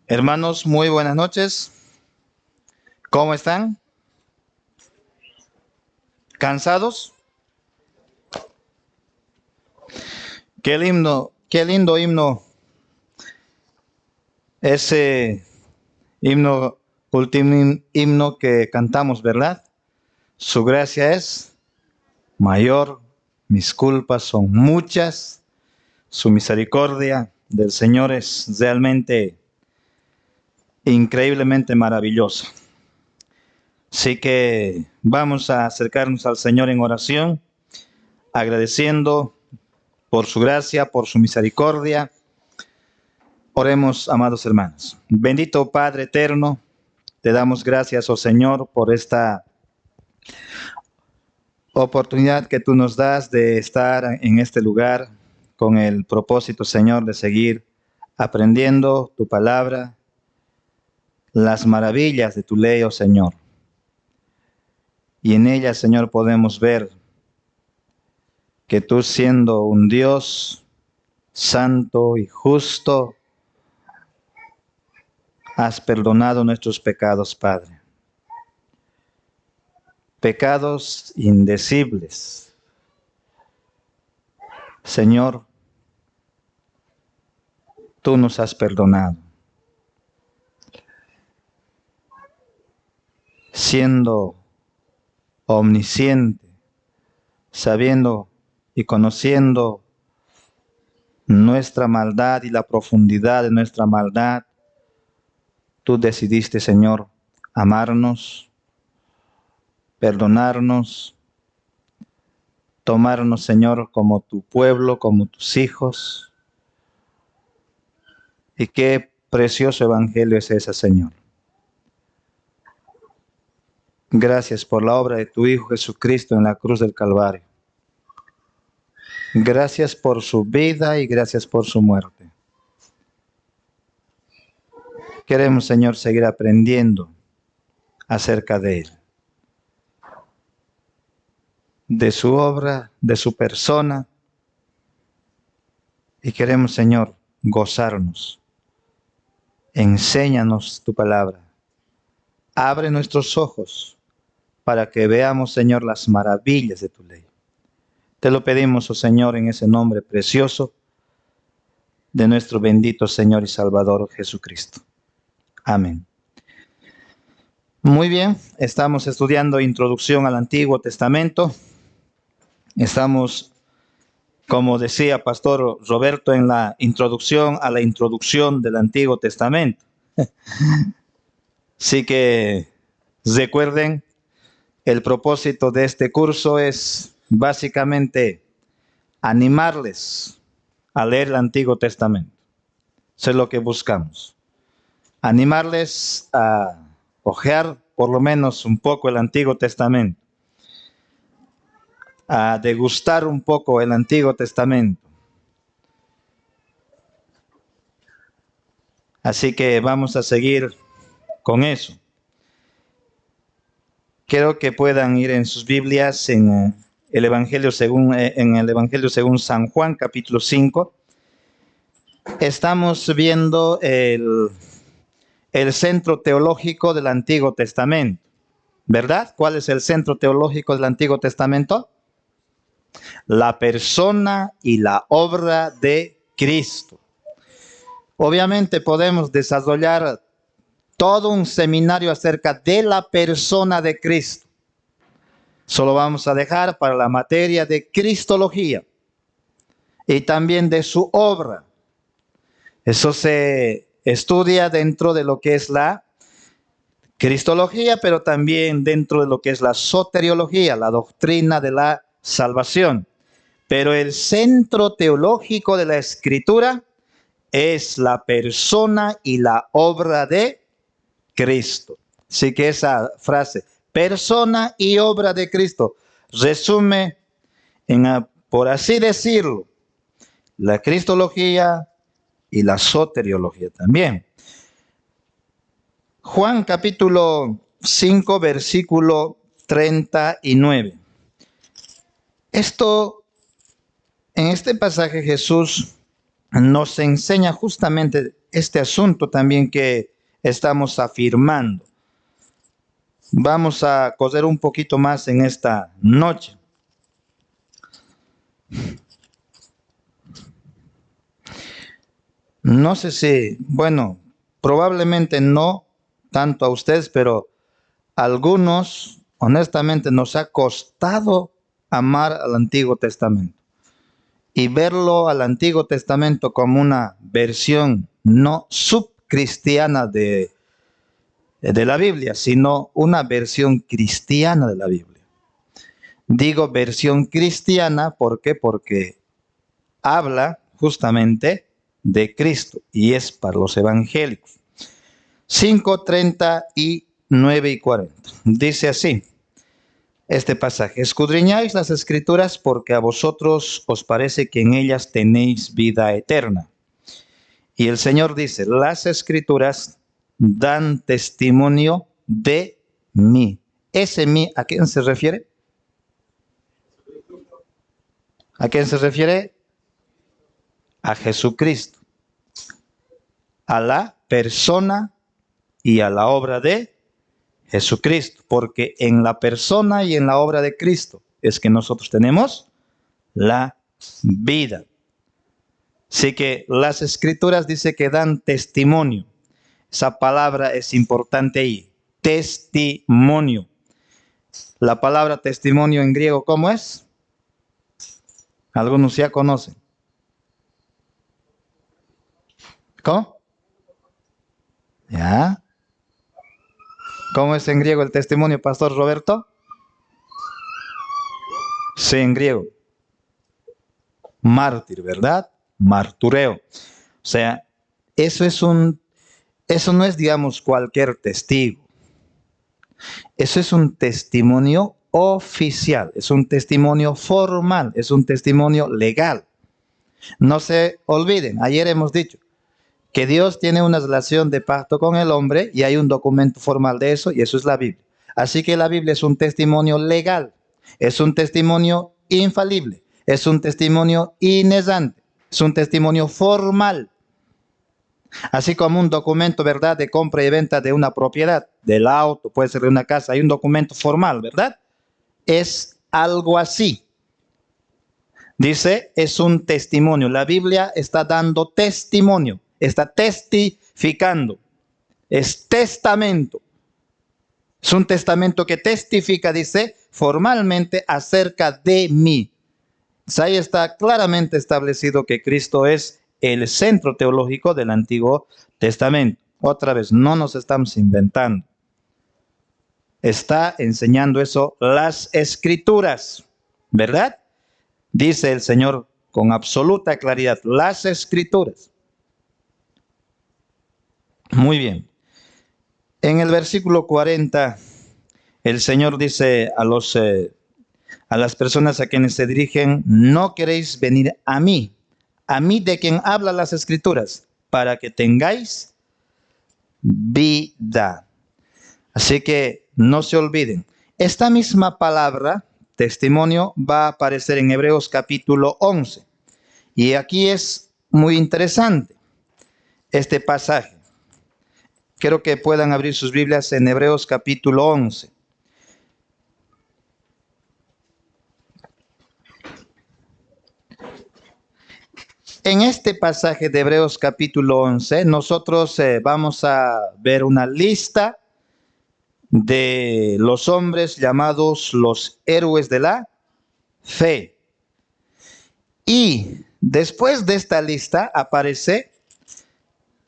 Hermanos, muy buenas noches. ¿Cómo están? ¿Cansados? Qué lindo himno. Ese himno, último himno que cantamos, ¿verdad? Su gracia es mayor, mis culpas son muchas, su misericordia del Señor es realmente increíblemente maravillosa. Así que vamos a acercarnos al Señor en oración, agradeciendo por su gracia, por su misericordia. Oremos, amados hermanos. Bendito Padre eterno, te damos gracias, oh Señor, por esta oportunidad que tú nos das de estar en este lugar con el propósito, Señor, de seguir aprendiendo tu palabra, las maravillas de tu ley, oh Señor. Y en ella, Señor, podemos ver que tú, siendo un Dios santo y justo, has perdonado nuestros pecados, Padre. Pecados indecibles. Señor, tú nos has perdonado. Siendo omnisciente, sabiendo y conociendo nuestra maldad y la profundidad de nuestra maldad, tú decidiste, Señor, amarnos, perdonarnos, tomarnos, Señor, como tu pueblo, como tus hijos. Y qué precioso evangelio es ese, Señor. Gracias por la obra de tu Hijo Jesucristo en la cruz del Calvario. Gracias por su vida y gracias por su muerte. Queremos, Señor, seguir aprendiendo acerca de Él, de su obra, de su persona. Y queremos, Señor, gozarnos. Enséñanos tu palabra. Abre nuestros ojos para que veamos, Señor, las maravillas de tu ley. Te lo pedimos, oh Señor, en ese nombre precioso de nuestro bendito Señor y Salvador Jesucristo. Amén. Muy bien, estamos estudiando Introducción al Antiguo Testamento. Estamos, como decía Pastor Roberto, en la introducción a la introducción del Antiguo Testamento. Así que recuerden, el propósito de este curso es básicamente animarles a leer el Antiguo Testamento. Eso es lo que buscamos. Animarles a hojear por lo menos un poco el Antiguo Testamento, a degustar un poco el Antiguo Testamento. Así que vamos a seguir con eso. Quiero que puedan ir en sus Biblias en el Evangelio según San Juan, capítulo 5. Estamos viendo el centro teológico del Antiguo Testamento, ¿verdad? ¿Cuál es el centro teológico del Antiguo Testamento? La persona y la obra de Cristo. Obviamente podemos desarrollar todo un seminario acerca de la persona de Cristo. Solo vamos a dejar para la materia de Cristología y también de su obra. Eso se estudia dentro de lo que es la Cristología, pero también dentro de lo que es la soteriología, la doctrina de la salvación. Pero el centro teológico de la Escritura es la persona y la obra de Cristo. Así que esa frase, persona y obra de Cristo, resume por así decirlo, la cristología y la soteriología también. Juan capítulo 5, versículo 39. En este pasaje Jesús nos enseña justamente este asunto también que estamos afirmando. Vamos a coser un poquito más en esta noche. No sé si, bueno, probablemente no tanto a ustedes, pero a algunos, honestamente, nos ha costado amar al Antiguo Testamento y verlo al Antiguo Testamento como una versión no subcristiana de la Biblia, sino una versión cristiana de la Biblia. Digo versión cristiana, ¿por qué? Porque habla justamente de Cristo y es para los evangélicos. 5:39 y 40. Dice así este pasaje: escudriñáis las escrituras porque a vosotros os parece que en ellas tenéis vida eterna. Y el Señor dice, las escrituras dan testimonio de mí. Ese mí, ¿a quién se refiere? ¿A quién se refiere? A Jesucristo, a la persona y a la obra de Jesucristo, porque en la persona y en la obra de Cristo es que nosotros tenemos la vida. Así que las escrituras dice que dan testimonio. Esa palabra es importante ahí, testimonio. La palabra testimonio en griego, ¿cómo es? Algunos ya conocen. ¿Cómo? ¿Ya? ¿Cómo es en griego el testimonio, Pastor Roberto? Sí, en griego. Mártir, ¿verdad? Martureo. O sea, eso no es, digamos, cualquier testigo. Eso es un testimonio oficial, es un testimonio formal, es un testimonio legal. No se olviden, ayer hemos dicho que Dios tiene una relación de pacto con el hombre y hay un documento formal de eso y eso es la Biblia. Así que la Biblia es un testimonio legal, es un testimonio infalible, es un testimonio inexante, es un testimonio formal. Así como un documento, ¿verdad?, de compra y venta de una propiedad, del auto, puede ser de una casa, hay un documento formal, ¿verdad? Es algo así. Dice, es un testimonio. La Biblia está dando testimonio, está testificando. Es testamento. Es un testamento que testifica, dice, formalmente acerca de mí. Ahí está claramente establecido que Cristo es el centro teológico del Antiguo Testamento. Otra vez, no nos estamos inventando. Está enseñando eso las Escrituras, ¿verdad? Dice el Señor con absoluta claridad, las Escrituras. Muy bien. En el versículo 40, el Señor dice a las personas a quienes se dirigen, no queréis venir a mí de quien habla las Escrituras, para que tengáis vida. Así que no se olviden, esta misma palabra, testimonio, va a aparecer en Hebreos capítulo 11. Y aquí es muy interesante este pasaje. Quiero que puedan abrir sus Biblias en Hebreos capítulo 11. En este pasaje de Hebreos capítulo 11, nosotros vamos a ver una lista de los hombres llamados los héroes de la fe. Y después de esta lista aparece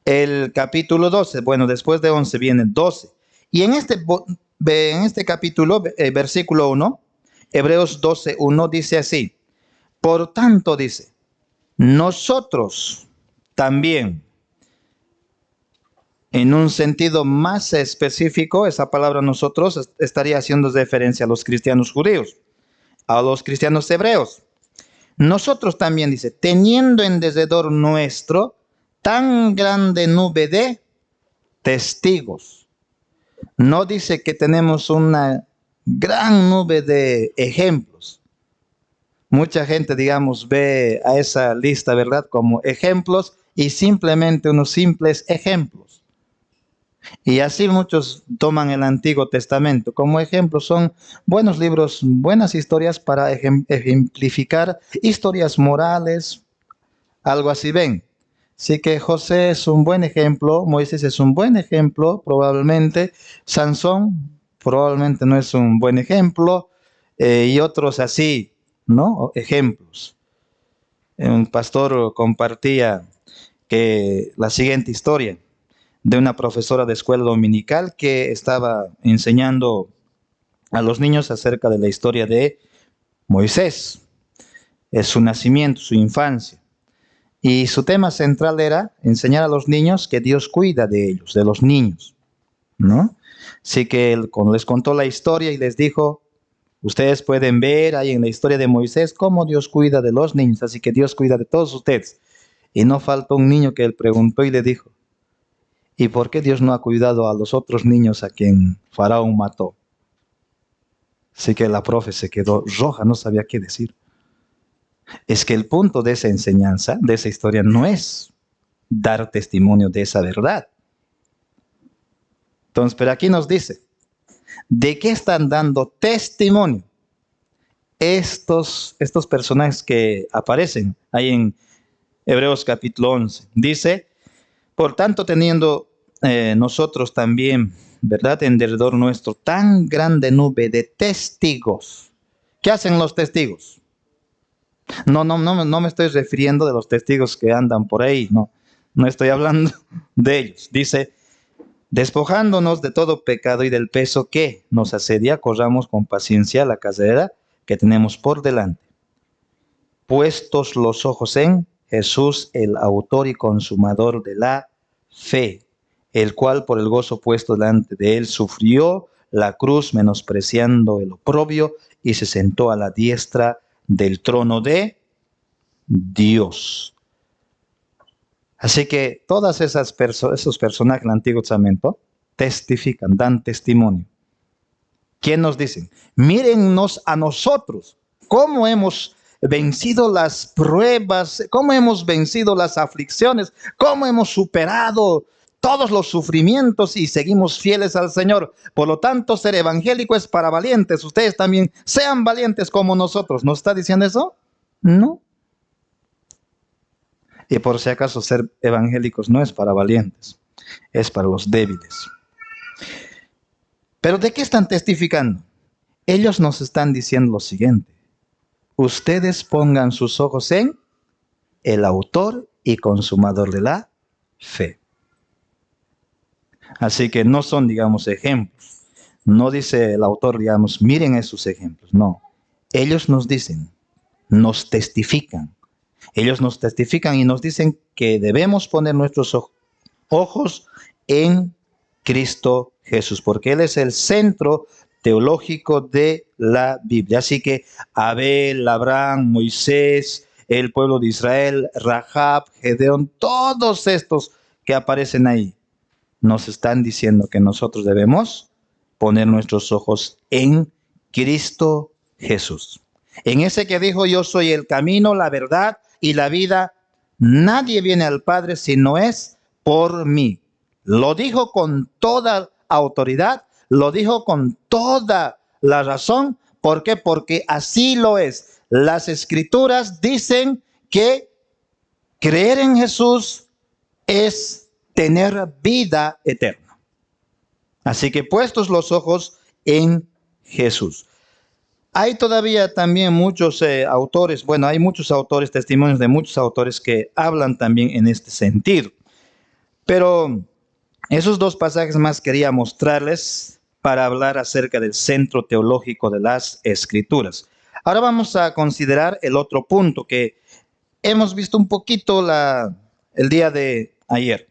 el capítulo 12. Bueno, después de 11 viene 12. Y en este capítulo, versículo 1, Hebreos 12:1 dice así: por tanto, dice, nosotros también, en un sentido más específico, esa palabra nosotros estaría haciendo referencia a los cristianos judíos, a los cristianos hebreos. Nosotros también, dice, teniendo en derredor nuestro tan grande nube de testigos. No dice que tenemos una gran nube de ejemplos. Mucha gente, digamos, ve a esa lista, ¿verdad?, como ejemplos y simplemente unos simples ejemplos. Y así muchos toman el Antiguo Testamento como ejemplo. Son buenos libros, buenas historias para ejemplificar historias morales, algo así ven. Así que José es un buen ejemplo, Moisés es un buen ejemplo, probablemente. Sansón probablemente no es un buen ejemplo, y otros así, ¿no? Ejemplos. Un pastor compartía que la siguiente historia de una profesora de escuela dominical que estaba enseñando a los niños acerca de la historia de Moisés, es su nacimiento, su infancia. Y su tema central era enseñar a los niños que Dios cuida de ellos, de los niños, ¿no? Así que él les contó la historia y les dijo, ustedes pueden ver ahí en la historia de Moisés cómo Dios cuida de los niños, así que Dios cuida de todos ustedes. Y no faltó un niño que él preguntó y le dijo, ¿y por qué Dios no ha cuidado a los otros niños a quien Faraón mató? Así que la profe se quedó roja, no sabía qué decir. Es que el punto de esa enseñanza, de esa historia, no es dar testimonio de esa verdad. Entonces, pero aquí nos dice, ¿de qué están dando testimonio estos personajes que aparecen ahí en Hebreos capítulo 11? Dice, por tanto, teniendo nosotros también, ¿verdad?, en derredor nuestro tan grande nube de testigos. ¿Qué hacen los testigos? No me estoy refiriendo de los testigos que andan por ahí, no estoy hablando de ellos. Dice, despojándonos de todo pecado y del peso que nos asedia, corramos con paciencia la carrera que tenemos por delante. Puestos los ojos en Jesús, el autor y consumador de la fe, el cual por el gozo puesto delante de él sufrió la cruz, menospreciando el oprobio, y se sentó a la diestra del trono de Dios. Así que todas esos personajes del Antiguo Testamento testifican, dan testimonio. ¿Quién nos dicen? Mírennos a nosotros, cómo hemos vencido las pruebas, cómo hemos vencido las aflicciones, cómo hemos superado todos los sufrimientos y seguimos fieles al Señor. Por lo tanto, ser evangélico es para valientes. Ustedes también sean valientes como nosotros. ¿Nos está diciendo eso? No. Y por si acaso, ser evangélicos no es para valientes, es para los débiles. ¿Pero de qué están testificando? Ellos nos están diciendo lo siguiente. Ustedes pongan sus ojos en el autor y consumador de la fe. Así que no son, digamos, ejemplos. No dice el autor, digamos, miren esos ejemplos. No. Ellos nos dicen, nos testifican. Ellos nos testifican y nos dicen que debemos poner nuestros ojos en Cristo Jesús, porque Él es el centro teológico de la Biblia. Así que Abel, Abraham, Moisés, el pueblo de Israel, Rahab, Gedeón, todos estos que aparecen ahí, nos están diciendo que nosotros debemos poner nuestros ojos en Cristo Jesús. En ese que dijo, yo soy el camino, la verdad y la vida, nadie viene al Padre si no es por mí. Lo dijo con toda autoridad, lo dijo con toda la razón. ¿Por qué? Porque así lo es. Las Escrituras dicen que creer en Jesús es tener vida eterna. Así que puestos los ojos en Jesús. Hay todavía también muchos autores, bueno, hay muchos autores, testimonios de muchos autores que hablan también en este sentido. Pero esos dos pasajes más quería mostrarles para hablar acerca del centro teológico de las Escrituras. Ahora vamos a considerar el otro punto que hemos visto un poquito el día de ayer.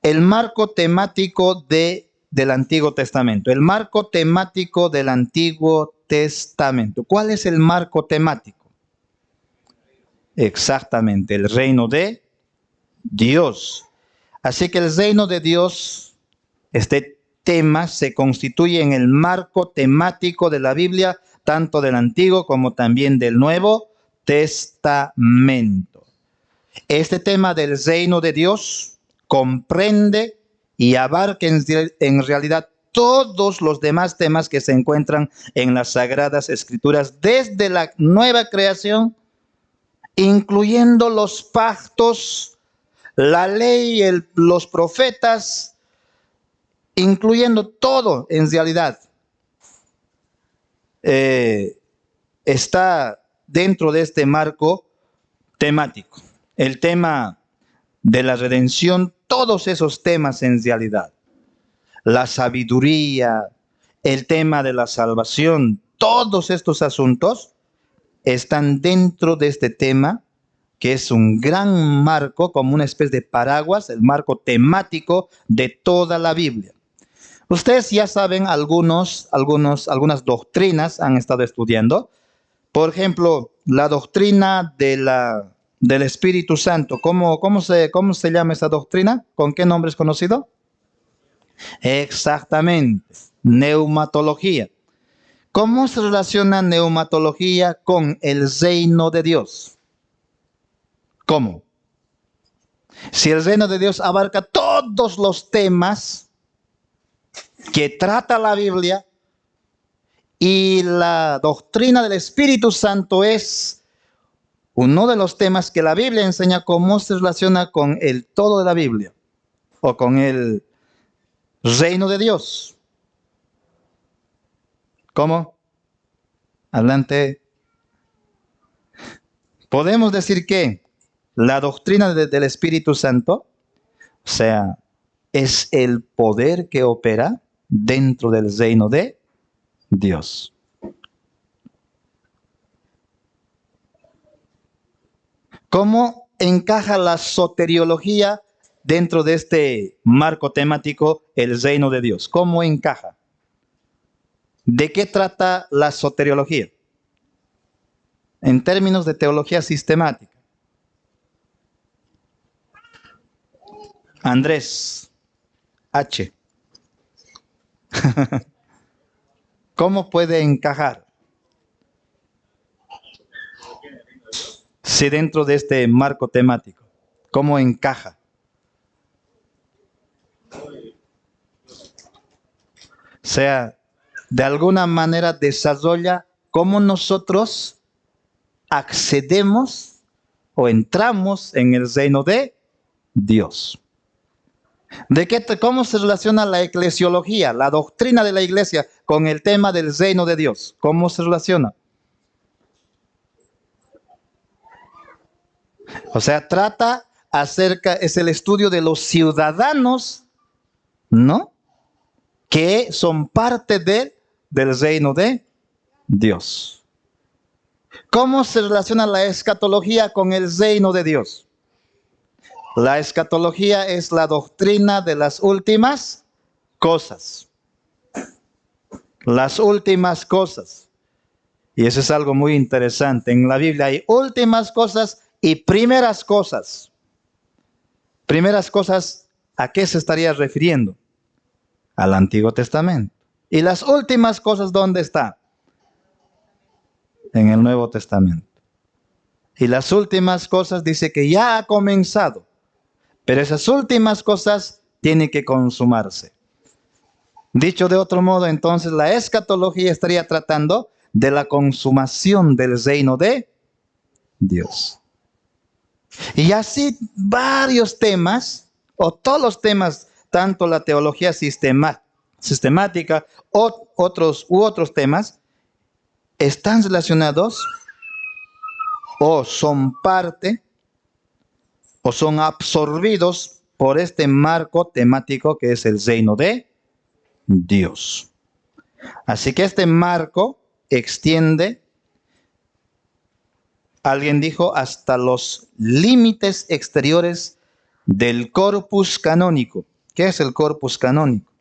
El marco temático del Antiguo Testamento. El marco temático del Antiguo Testamento. ¿Cuál es el marco temático? Exactamente, el reino de Dios. Así que el reino de Dios, este temas se constituyen el marco temático de la Biblia, tanto del Antiguo como también del Nuevo Testamento. Este tema del reino de Dios comprende y abarca en realidad todos los demás temas que se encuentran en las Sagradas Escrituras, desde la nueva creación, incluyendo los pactos, la ley, los profetas, incluyendo todo en realidad. Está dentro de este marco temático. El tema de la redención, todos esos temas en realidad. La sabiduría, el tema de la salvación, todos estos asuntos están dentro de este tema, que es un gran marco, como una especie de paraguas, el marco temático de toda la Biblia. Ustedes ya saben algunas doctrinas han estado estudiando. Por ejemplo, la doctrina del Espíritu Santo. ¿Cómo se llama esa doctrina? ¿Con qué nombre es conocido? Exactamente, neumatología. ¿Cómo se relaciona neumatología con el reino de Dios? ¿Cómo? Si el reino de Dios abarca todos los temas que trata la Biblia, y la doctrina del Espíritu Santo es uno de los temas que la Biblia enseña cómo se relaciona con el todo de la Biblia o con el reino de Dios. ¿Cómo? Adelante. Podemos decir que la doctrina del Espíritu Santo, o sea, es el poder que opera dentro del reino de Dios. ¿Cómo encaja la soteriología dentro de este marco temático, el reino de Dios? ¿Cómo encaja? ¿De qué trata la soteriología? En términos de teología sistemática. Andrés H. ¿Cómo puede encajar? Si dentro de este marco temático, ¿cómo encaja? O sea, de alguna manera desarrolla cómo nosotros accedemos o entramos en el reino de Dios. ¿Cómo se relaciona la eclesiología, la doctrina de la iglesia, con el tema del reino de Dios? ¿Cómo se relaciona? O sea, es el estudio de los ciudadanos, ¿no? Que son parte del reino de Dios. ¿Cómo se relaciona la escatología con el reino de Dios? La escatología es la doctrina de las últimas cosas. Las últimas cosas. Y eso es algo muy interesante. En la Biblia hay últimas cosas y primeras cosas. Primeras cosas, ¿a qué se estaría refiriendo? Al Antiguo Testamento. ¿Y las últimas cosas dónde están? En el Nuevo Testamento. Y las últimas cosas dice que ya ha comenzado. Pero esas últimas cosas tienen que consumarse. Dicho de otro modo, entonces la escatología estaría tratando de la consumación del reino de Dios. Y así varios temas, o todos los temas, tanto la teología sistemática o otros temas, están relacionados o son parte o son absorbidos por este marco temático que es el reino de Dios. Así que este marco extiende, alguien dijo, hasta los límites exteriores del corpus canónico. ¿Qué es el corpus canónico?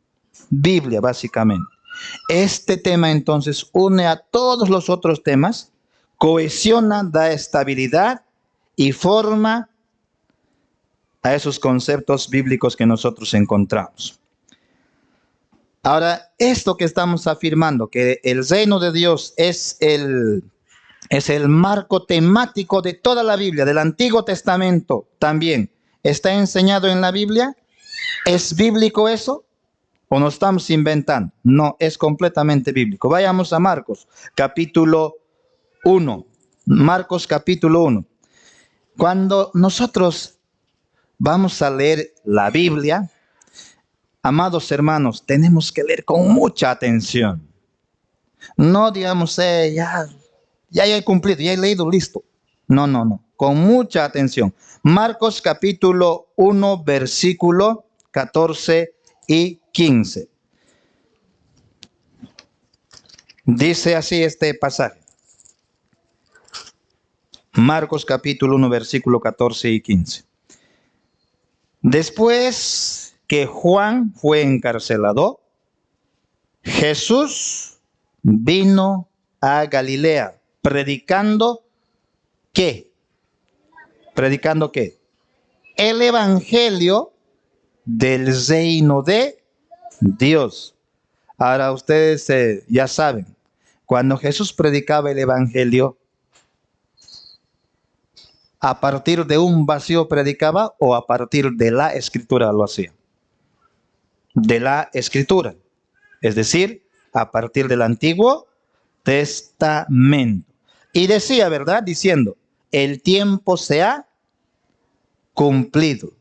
Biblia, básicamente. Este tema entonces une a todos los otros temas, cohesiona, da estabilidad y forma a esos conceptos bíblicos que nosotros encontramos. Ahora, esto que estamos afirmando, que el reino de Dios es el marco temático de toda la Biblia, del Antiguo Testamento también, ¿está enseñado en la Biblia? ¿Es bíblico eso? ¿O nos estamos inventando? No, es completamente bíblico. Vayamos a Marcos, capítulo 1. Marcos, capítulo 1. Cuando nosotros vamos a leer la Biblia, amados hermanos, tenemos que leer con mucha atención. No digamos, ya he cumplido, ya he leído, listo. No, no, no. Con mucha atención. Marcos capítulo 1, versículo 14 y 15. Dice así este pasaje. Marcos capítulo 1, versículo 14 y 15. Después que Juan fue encarcelado, Jesús vino a Galilea predicando ¿qué? ¿Predicando qué? El evangelio del reino de Dios. Ahora ustedes ya saben, cuando Jesús predicaba el evangelio, ¿a partir de un vacío predicaba o a partir de la escritura lo hacía? De la escritura, es decir, a partir del Antiguo Testamento. Y decía, ¿verdad? Diciendo, el tiempo se ha cumplido.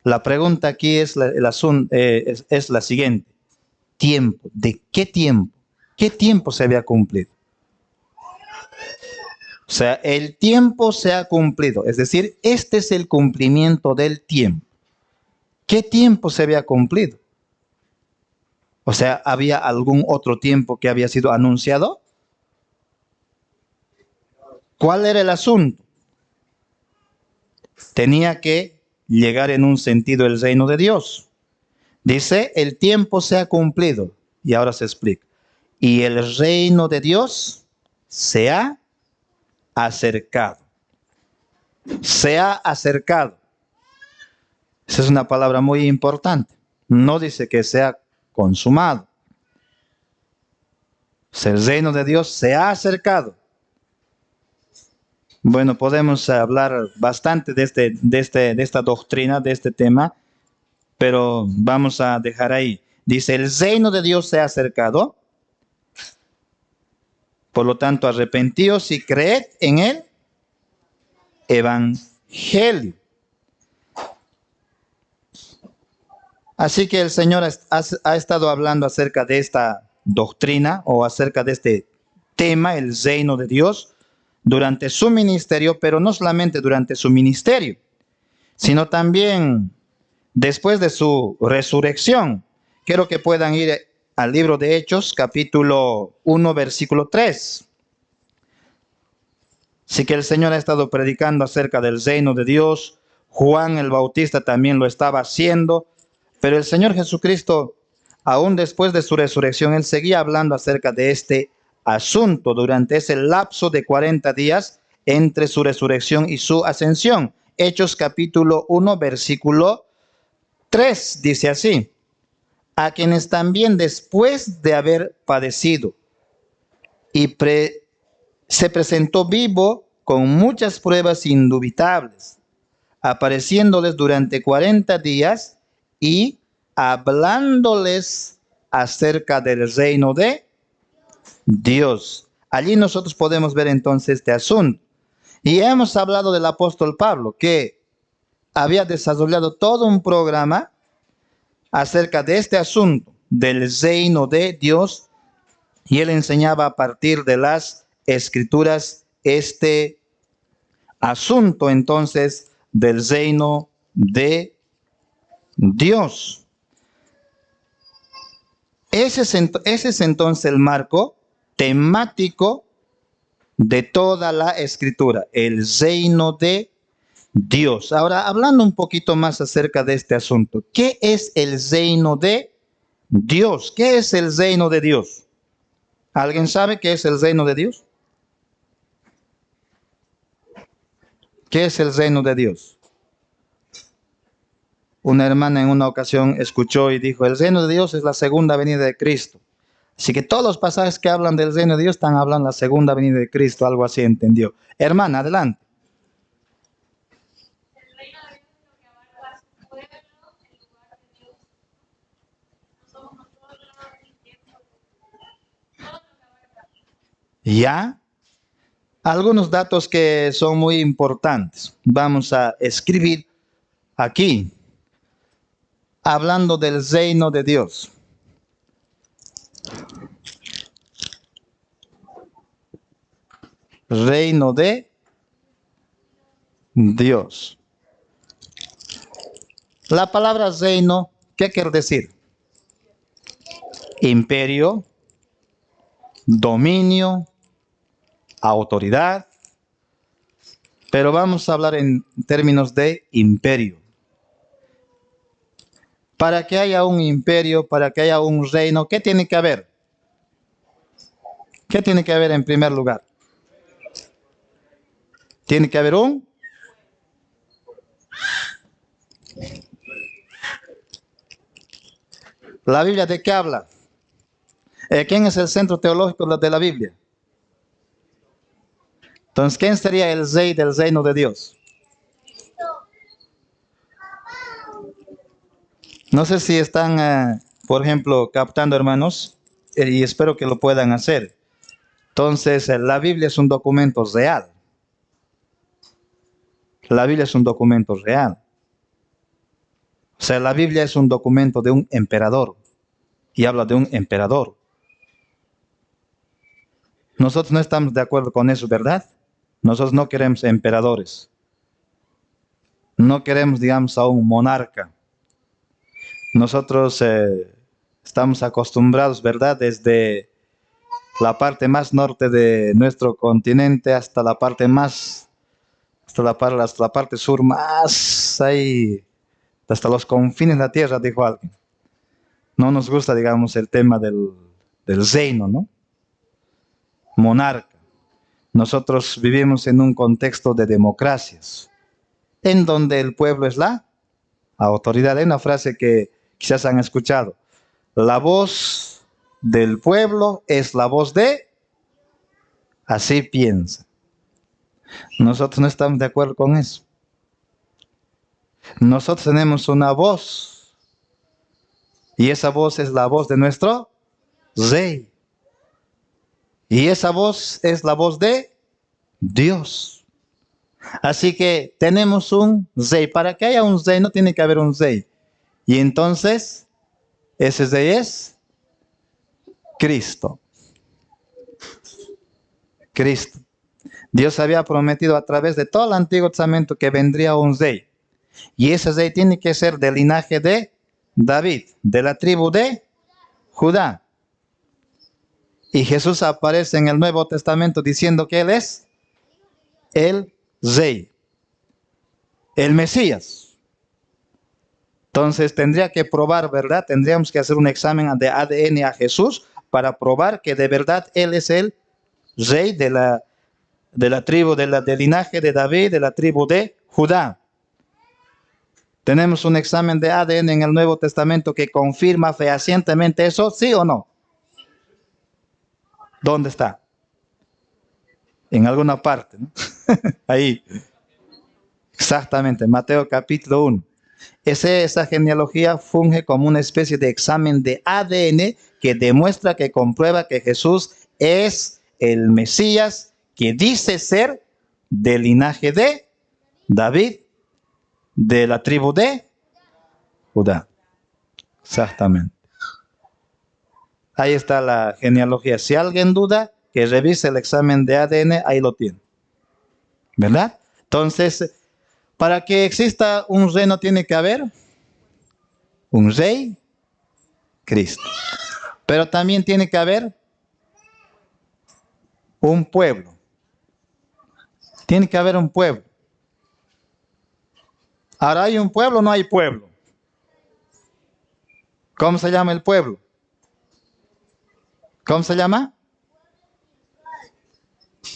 La pregunta aquí es es la siguiente. ¿Tiempo? ¿De qué tiempo? ¿Qué tiempo se había cumplido? O sea, el tiempo se ha cumplido. Es decir, este es el cumplimiento del tiempo. ¿Qué tiempo se había cumplido? O sea, ¿había algún otro tiempo que había sido anunciado? ¿Cuál era el asunto? Tenía que llegar en un sentido el reino de Dios. Dice, el tiempo se ha cumplido. Y ahora se explica. Y el reino de Dios se ha acercado. Se ha acercado. Esa es una palabra muy importante. No dice que sea consumado. El reino de Dios se ha acercado. Bueno, podemos hablar bastante de esta doctrina, de este tema, pero vamos a dejar ahí. Dice, el reino de Dios se ha acercado. Por lo tanto, arrepentíos y creed en el evangelio. Así que el Señor ha estado hablando acerca de esta doctrina o acerca de este tema, el reino de Dios, durante su ministerio, pero no solamente durante su ministerio, sino también después de su resurrección. Quiero que puedan ir al libro de Hechos, capítulo 1, versículo 3. Así que el Señor ha estado predicando acerca del reino de Dios. Juan el Bautista también lo estaba haciendo. Pero el Señor Jesucristo, aún después de su resurrección, Él seguía hablando acerca de este asunto durante ese lapso de 40 días entre su resurrección y su ascensión. Hechos capítulo 1, versículo 3, dice así. A quienes también después de haber padecido y se presentó vivo con muchas pruebas indubitables, apareciéndoles durante 40 días y hablándoles acerca del reino de Dios. Allí nosotros podemos ver entonces este asunto. Y hemos hablado del apóstol Pablo, que había desarrollado todo un programa acerca de este asunto, del reino de Dios, y él enseñaba a partir de las escrituras este asunto entonces del reino de Dios. Ese es entonces el marco temático de toda la escritura, el reino de Dios. Ahora, hablando un poquito más acerca de este asunto, ¿qué es el reino de Dios? ¿Qué es el reino de Dios? ¿Alguien sabe qué es el reino de Dios? ¿Qué es el reino de Dios? Una hermana en una ocasión escuchó y dijo, el reino de Dios es la segunda venida de Cristo. Así que todos los pasajes que hablan del reino de Dios están hablando de la segunda venida de Cristo, algo así entendió. Hermana, adelante. Ya, algunos datos que son muy importantes. Vamos a escribir aquí, hablando del reino de Dios. Reino de Dios. La palabra reino, ¿qué quiere decir? Imperio, dominio, autoridad. Pero vamos a hablar en términos de imperio. Para que haya un imperio, para que haya un reino, ¿qué tiene que haber? ¿Qué tiene que haber en primer lugar? Tiene que haber un... ¿La Biblia de qué habla? ¿Quién es el centro teológico de la Biblia? Entonces, ¿quién sería el rey del reino de Dios? No sé si están, por ejemplo, captando, hermanos, y espero que lo puedan hacer. Entonces, la Biblia es un documento real. La Biblia es un documento real. O sea, la Biblia es un documento de un emperador. Y habla de un emperador. Nosotros no estamos de acuerdo con eso, ¿verdad? Nosotros no queremos emperadores. No queremos, digamos, a un monarca. Nosotros estamos acostumbrados, ¿verdad? Desde la parte más norte de nuestro continente hasta la parte más, hasta la parte sur más ahí, hasta los confines de la tierra, dijo alguien. No nos gusta, digamos, el tema del reino, ¿no? Monarca. Nosotros vivimos en un contexto de democracias, en donde el pueblo es la autoridad. Hay una frase que quizás han escuchado. La voz del pueblo es la voz de... Así piensa. Nosotros no estamos de acuerdo con eso. Nosotros tenemos una voz. Y esa voz es la voz de nuestro rey. Y esa voz es la voz de Dios. Así que tenemos un rey. Para que haya un rey no tiene que haber un rey. Y entonces, ese rey es Cristo. Cristo. Dios había prometido a través de todo el Antiguo Testamento que vendría un rey. Y ese rey tiene que ser del linaje de David, de la tribu de Judá. Y Jesús aparece en el Nuevo Testamento diciendo que Él es el rey, el Mesías. Entonces tendría que probar, ¿verdad? Tendríamos que hacer un examen de ADN a Jesús para probar que de verdad Él es el rey de la tribu, del linaje de David, de la tribu de Judá. Tenemos un examen de ADN en el Nuevo Testamento que confirma fehacientemente eso, ¿sí o no? ¿Dónde está? En alguna parte, ¿no? Ahí. Exactamente, Mateo capítulo 1. Esa genealogía funge como una especie de examen de ADN que demuestra, que comprueba que Jesús es el Mesías que dice ser del linaje de David, de la tribu de Judá. Exactamente. Ahí está la genealogía. Si alguien duda, que revise el examen de ADN, ahí lo tiene. ¿Verdad? Entonces, para que exista un reino tiene que haber un rey, Cristo. Pero también tiene que haber un pueblo. Tiene que haber un pueblo. Ahora, ¿hay un pueblo o no hay pueblo? ¿Cómo se llama el pueblo? ¿Cómo se llama?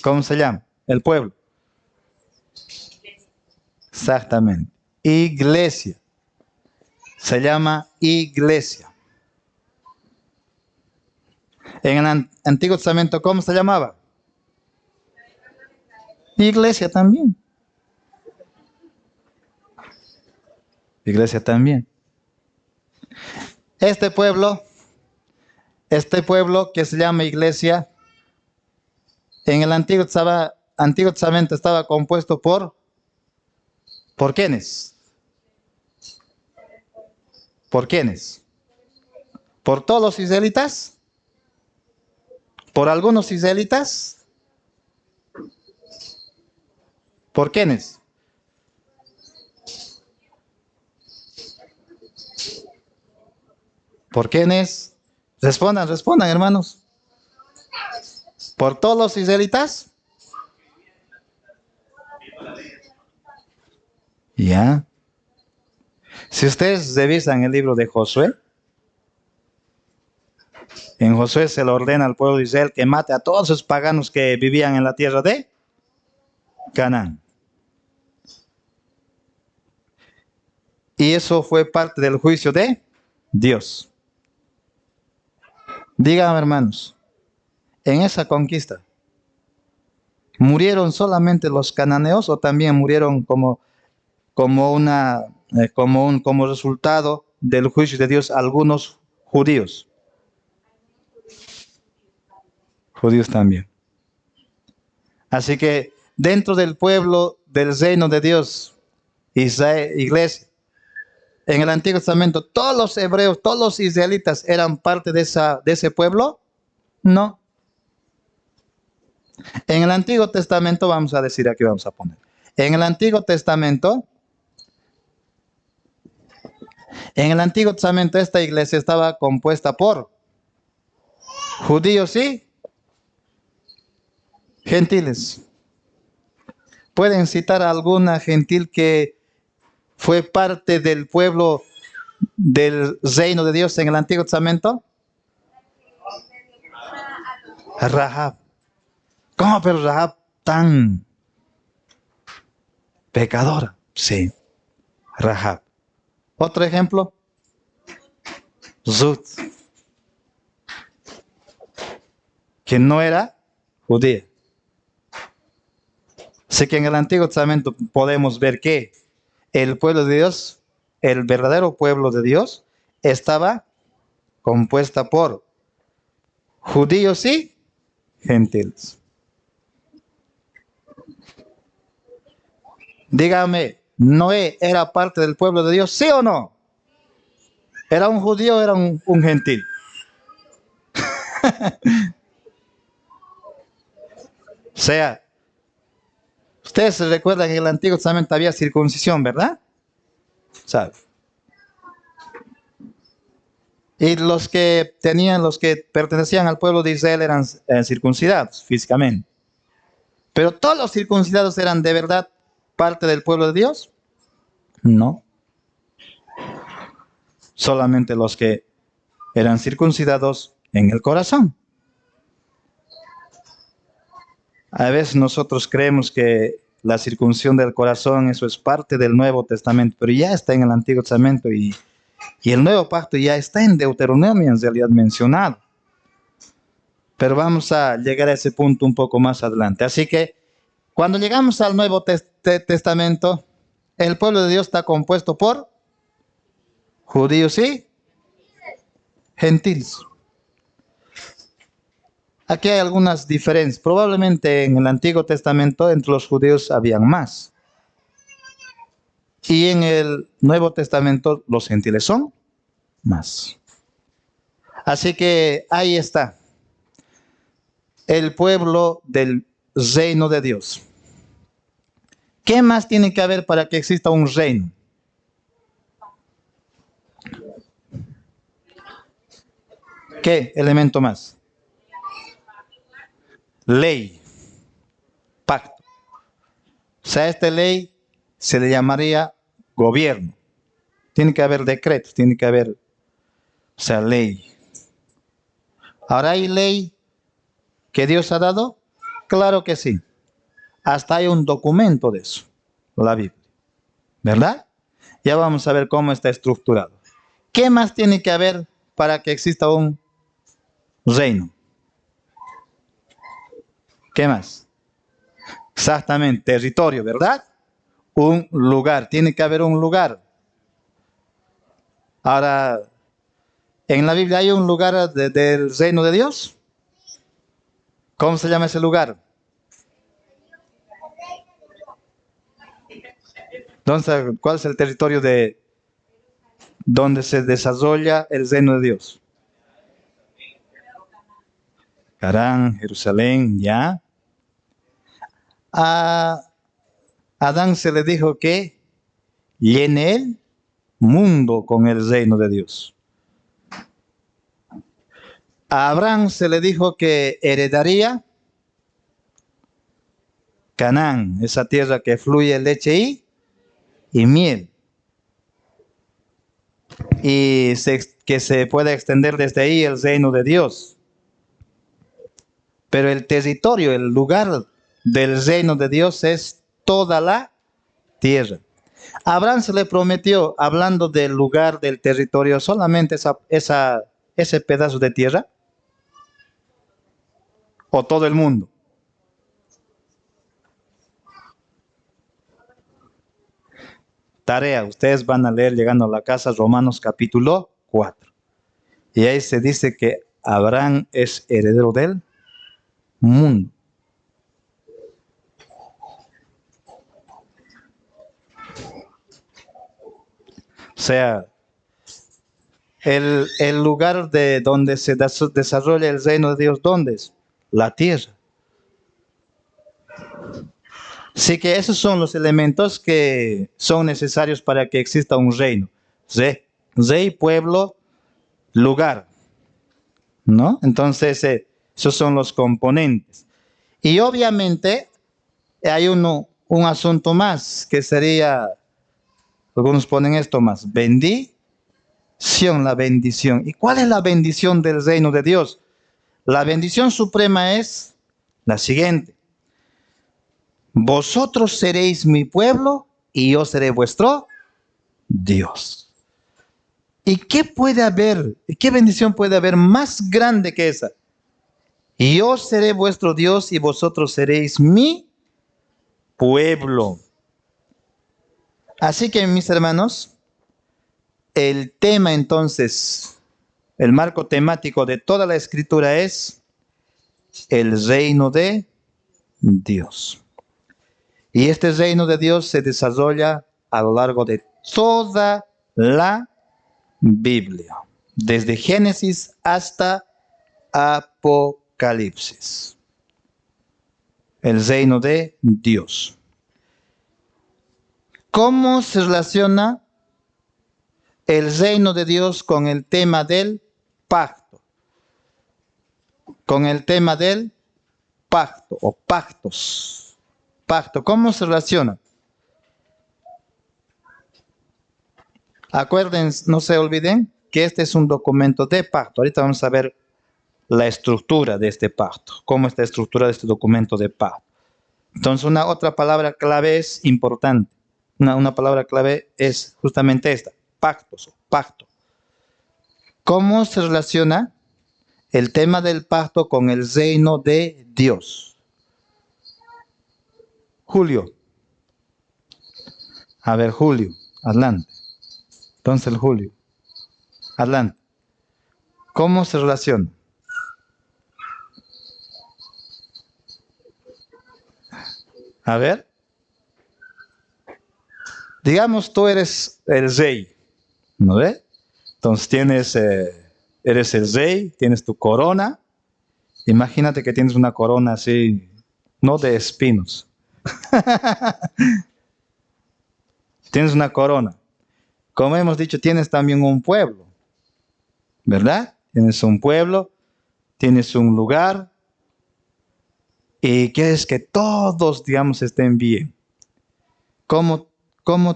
¿Cómo se llama el pueblo? Exactamente. Iglesia. se llama iglesia. En el Antiguo Testamento, ¿cómo se llamaba? Iglesia también. Iglesia también. Este pueblo que se llama iglesia, en el Antiguo Testamento estaba compuesto ¿por quiénes? ¿Por quiénes? ¿Por todos los israelitas? ¿Por algunos israelitas? ¿Por quiénes? ¿Por quiénes? Respondan, hermanos. ¿Por todos los israelitas? Ya. Si ustedes revisan el libro de Josué, en Josué se le ordena al pueblo de Israel que mate a todos esos paganos que vivían en la tierra de Canaán. Y eso fue parte del juicio de Dios. Díganme, hermanos, en esa conquista, ¿murieron solamente los cananeos o también murieron como resultado del juicio de Dios algunos judíos? Judíos también. Así que dentro del pueblo del reino de Dios, Israel, iglesia, en el Antiguo Testamento, todos los hebreos, todos los israelitas eran parte de ese pueblo. No. En el Antiguo Testamento, vamos a decir aquí, vamos a poner. En el Antiguo Testamento, esta iglesia estaba compuesta por judíos y gentiles. ¿Pueden citar a alguna gentil que fue parte del pueblo del reino de Dios en el Antiguo Testamento? Rahab. ¿Cómo pero Rahab tan pecadora? Sí, Rahab. Otro ejemplo, Ruth, que no era judía. Así que en el Antiguo Testamento podemos ver que el pueblo de Dios, el verdadero pueblo de Dios, estaba compuesta por judíos y gentiles. Dígame, ¿Noé era parte del pueblo de Dios? ¿Sí o no? ¿Era un judío o era un gentil? O sea, ustedes se recuerdan que en el Antiguo Testamento había circuncisión, ¿verdad? ¿Sabe? Y los que pertenecían al pueblo de Israel eran circuncidados físicamente. Pero todos los circuncidados eran de verdad parte del pueblo de Dios. No. Solamente los que eran circuncidados en el corazón. A veces nosotros creemos que la circuncisión del corazón, eso es parte del Nuevo Testamento, pero ya está en el Antiguo Testamento y el Nuevo Pacto ya está en Deuteronomio en realidad mencionado. Pero vamos a llegar a ese punto un poco más adelante. Así que cuando llegamos al Nuevo Testamento, el pueblo de Dios está compuesto por judíos y gentiles. Aquí hay algunas diferencias. Probablemente en el Antiguo Testamento entre los judíos habían más. Y en el Nuevo Testamento los gentiles son más. Así que ahí está. El pueblo del reino de Dios. ¿Qué más tiene que haber para que exista un reino? ¿Qué elemento más? Ley. Pacto. O sea, a esta ley se le llamaría gobierno. Tiene que haber decretos, tiene que haber, ley. ¿Ahora hay ley que Dios ha dado? Claro que sí. Hasta hay un documento de eso, la Biblia. ¿Verdad? Ya vamos a ver cómo está estructurado. ¿Qué más tiene que haber para que exista un reino? ¿Qué más? Exactamente, territorio, ¿verdad? Un lugar, tiene que haber un lugar. Ahora, ¿en la Biblia hay un lugar del reino de Dios? ¿Cómo se llama ese lugar? ¿Cuál es el territorio de donde se desarrolla el reino de Dios? Harán, Jerusalén, ya. A Adán se le dijo que llene el mundo con el reino de Dios. A Abraham se le dijo que heredaría Canaán, esa tierra que fluye leche y miel. Y que se pueda extender desde ahí el reino de Dios. Pero el territorio, el lugar del reino de Dios es toda la tierra. A Abraham se le prometió, hablando del lugar del territorio, solamente ese pedazo de tierra, o todo el mundo. Tarea, ustedes van a leer llegando a la casa Romanos capítulo 4. Y ahí se dice que Abraham es heredero del mundo. O sea, el lugar de donde se desarrolla el reino de Dios, ¿dónde es? La tierra. Así que esos son los elementos que son necesarios para que exista un reino. Rey, pueblo, lugar, ¿no? Entonces, esos son los componentes. Y obviamente hay un asunto más, que sería, algunos ponen esto más, bendición, la bendición. ¿Y cuál es la bendición del reino de Dios? La bendición suprema es la siguiente. Vosotros seréis mi pueblo y yo seré vuestro Dios. ¿Y qué puede haber? ¿Qué bendición puede haber más grande que esa? Y yo seré vuestro Dios y vosotros seréis mi pueblo. Así que, mis hermanos, el tema entonces, el marco temático de toda la escritura es el reino de Dios. Y este reino de Dios se desarrolla a lo largo de toda la Biblia, desde Génesis hasta Apocalipsis. El reino de Dios. ¿Cómo se relaciona el reino de Dios con el tema del pacto? Con el tema del pacto o pactos. Pacto, ¿cómo se relaciona? Acuérdense, no se olviden que este es un documento de pacto. Ahorita vamos a ver la estructura de este pacto, cómo está estructurado este documento de pacto. Entonces, una otra palabra clave es importante. Una palabra clave es justamente esta, pactos o pacto. ¿Cómo se relaciona el tema del pacto con el reino de Dios? Julio. A ver, Julio, adelante. Entonces, el Julio, adelante. ¿Cómo se relaciona? A ver. Digamos, tú eres el rey, ¿no ves? Entonces eres el rey, tienes tu corona. Imagínate que tienes una corona así, no de espinos. Tienes una corona. Como hemos dicho, tienes también un pueblo, ¿verdad? Tienes un pueblo, tienes un lugar y quieres que todos, digamos, estén bien. ¿Cómo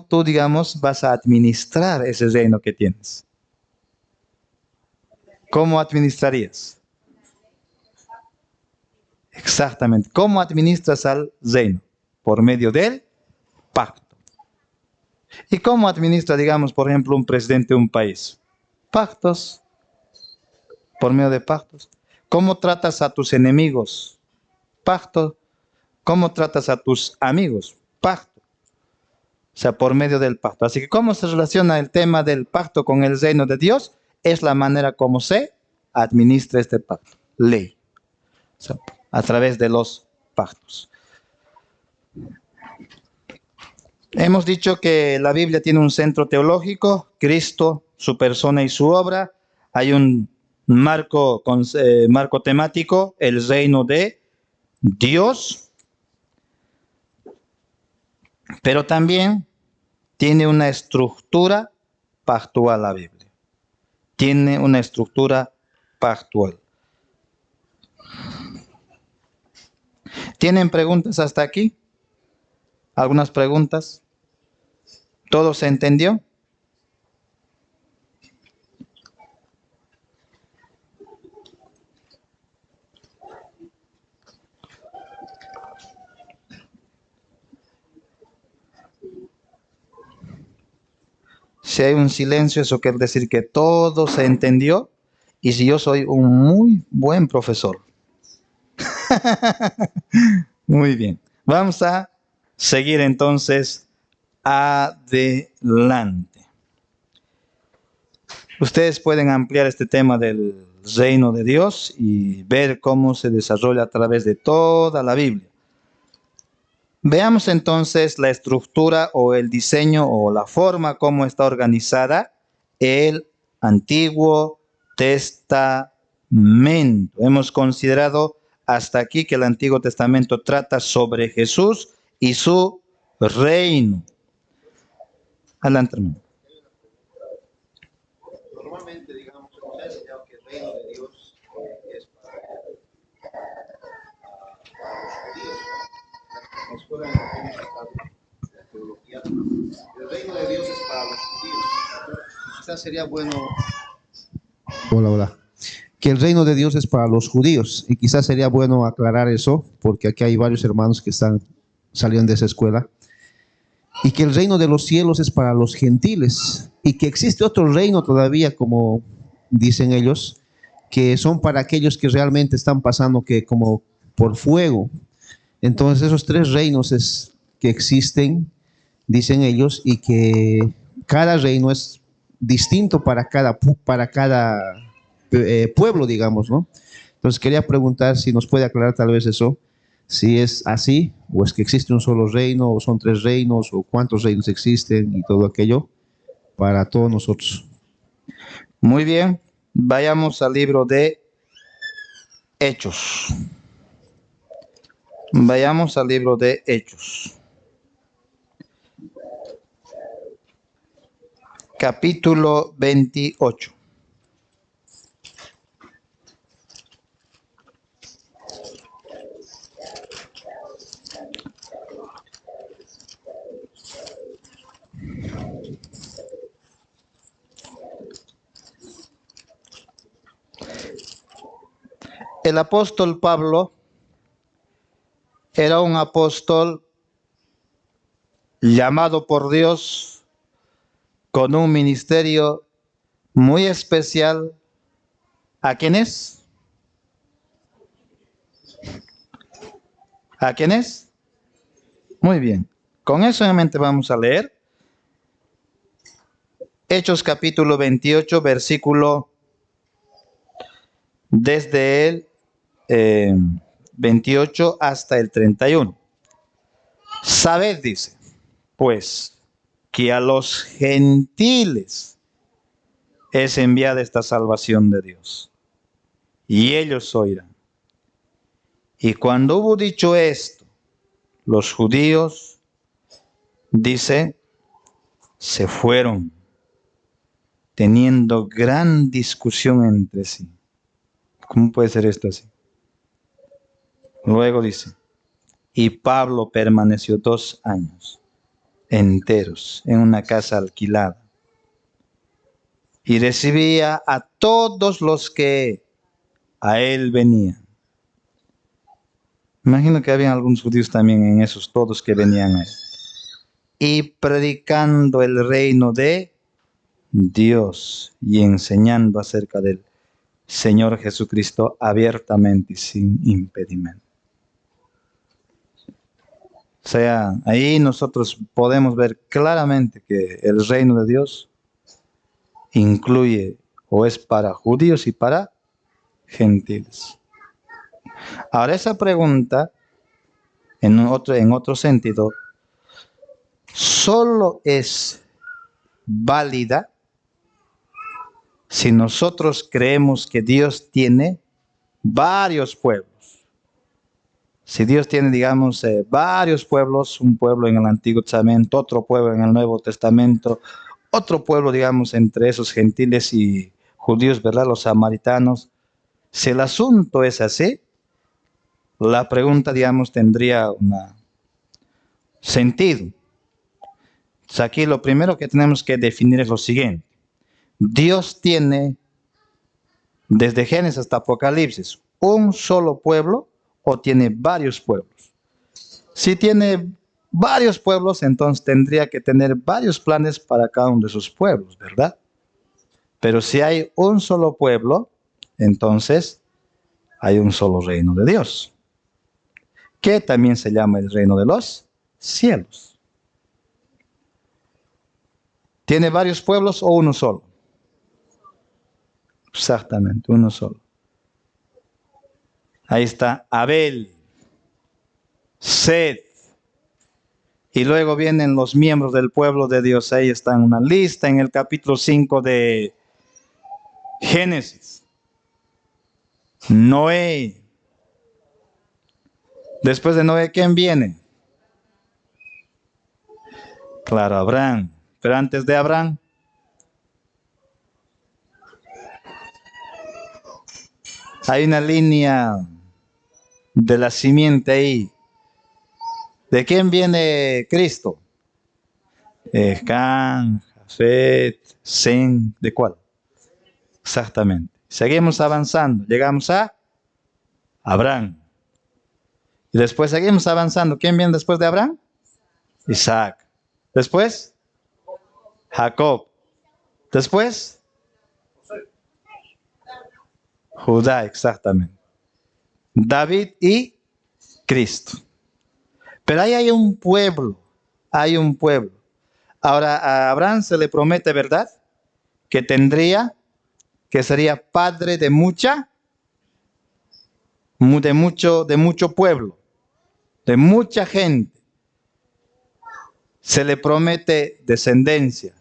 tú, digamos, vas a administrar ese reino que tienes? ¿Cómo administrarías? Exactamente. ¿Cómo administras al reino? Por medio del pacto. ¿Y cómo administra, digamos, por ejemplo, un presidente de un país? Pactos, por medio de pactos. ¿Cómo tratas a tus enemigos? Pacto. ¿Cómo tratas a tus amigos? Pacto. O sea, por medio del pacto. Así que, ¿cómo se relaciona el tema del pacto con el reino de Dios? Es la manera como se administra este pacto. Ley. O sea, a través de los pactos. Hemos dicho que la Biblia tiene un centro teológico, Cristo, su persona y su obra. Hay un marco temático, el reino de Dios, pero también tiene una estructura pactual la Biblia. Tiene una estructura pactual. ¿Tienen preguntas hasta aquí? ¿Algunas preguntas? ¿Todo se entendió? Si hay un silencio, eso quiere decir que todo se entendió. Y si yo soy un muy buen profesor. Muy bien. Vamos a seguir entonces adelante. Ustedes pueden ampliar este tema del reino de Dios y ver cómo se desarrolla a través de toda la Biblia. Veamos entonces la estructura o el diseño o la forma como está organizada el Antiguo Testamento. Hemos considerado hasta aquí que el Antiguo Testamento trata sobre Jesús y su reino. Adelante, hermano. Normalmente, digamos, hemos enseñado que el reino de Dios es para los judíos, ¿no? En la escuela en la que hemos estado, la teología, el reino de Dios es para los judíos. Quizás sería bueno. Hola. Que el reino de Dios es para los judíos, y quizás sería bueno aclarar eso, porque aquí hay varios hermanos que salieron de esa escuela, y que el reino de los cielos es para los gentiles, y que existe otro reino todavía, como dicen ellos, que son para aquellos que realmente están pasando que como por fuego. Entonces esos tres reinos que existen, dicen ellos, y que cada reino es distinto para cada pueblo, digamos, ¿no? Entonces quería preguntar si nos puede aclarar tal vez eso, si es así, o es que existe un solo reino, o son tres reinos, o cuántos reinos existen y todo aquello para todos nosotros. Muy bien, vayamos al libro de Hechos. Vayamos al libro de Hechos. Capítulo 28. El apóstol Pablo era un apóstol llamado por Dios con un ministerio muy especial. ¿A quién es? ¿A quién es? Muy bien. Con eso en mente vamos a leer Hechos capítulo 28, versículo desde el 28 hasta el 31. Sabed, dice, pues, que a los gentiles es enviada esta salvación de Dios, y ellos oirán. Y cuando hubo dicho esto, los judíos, dice, se fueron, teniendo gran discusión entre sí. ¿Cómo puede ser esto así? Luego dice, y Pablo permaneció 2 años enteros en una casa alquilada y recibía a todos los que a él venían. Imagino que había algunos judíos también en esos todos que venían a él. Y predicando el reino de Dios y enseñando acerca del Señor Jesucristo abiertamente y sin impedimento. O sea, ahí nosotros podemos ver claramente que el reino de Dios incluye o es para judíos y para gentiles. Ahora esa pregunta, en otro sentido, solo es válida si nosotros creemos que Dios tiene varios pueblos. Si Dios tiene, digamos, varios pueblos, un pueblo en el Antiguo Testamento, otro pueblo en el Nuevo Testamento, otro pueblo, digamos, entre esos gentiles y judíos, ¿verdad? Los samaritanos. Si el asunto es así, la pregunta, digamos, tendría un sentido. Entonces aquí lo primero que tenemos que definir es lo siguiente. Dios tiene, desde Génesis hasta Apocalipsis, un solo pueblo o tiene varios pueblos. Si tiene varios pueblos, entonces tendría que tener varios planes para cada uno de esos pueblos, ¿verdad? Pero si hay un solo pueblo, entonces hay un solo reino de Dios, que también se llama el reino de los cielos. ¿Tiene varios pueblos o uno solo? Exactamente, uno solo. Ahí está Abel, Set, y luego vienen los miembros del pueblo de Dios. Ahí está en una lista en el capítulo 5 de Génesis. Noé. Después de Noé, ¿quién viene? Claro, Abraham. Pero antes de Abraham, hay una línea de la simiente ahí. ¿De quién viene Cristo? Can, Jafet, Sem, ¿de cuál? Exactamente. Seguimos avanzando. Llegamos a Abraham. Y después seguimos avanzando. ¿Quién viene después de Abraham? Isaac. Después, Jacob. Después, Judá, exactamente. David y Cristo. Pero ahí hay un pueblo. Hay un pueblo. Ahora a Abraham se le promete, ¿verdad? Que sería padre de mucho pueblo, de mucha gente. Se le promete descendencia.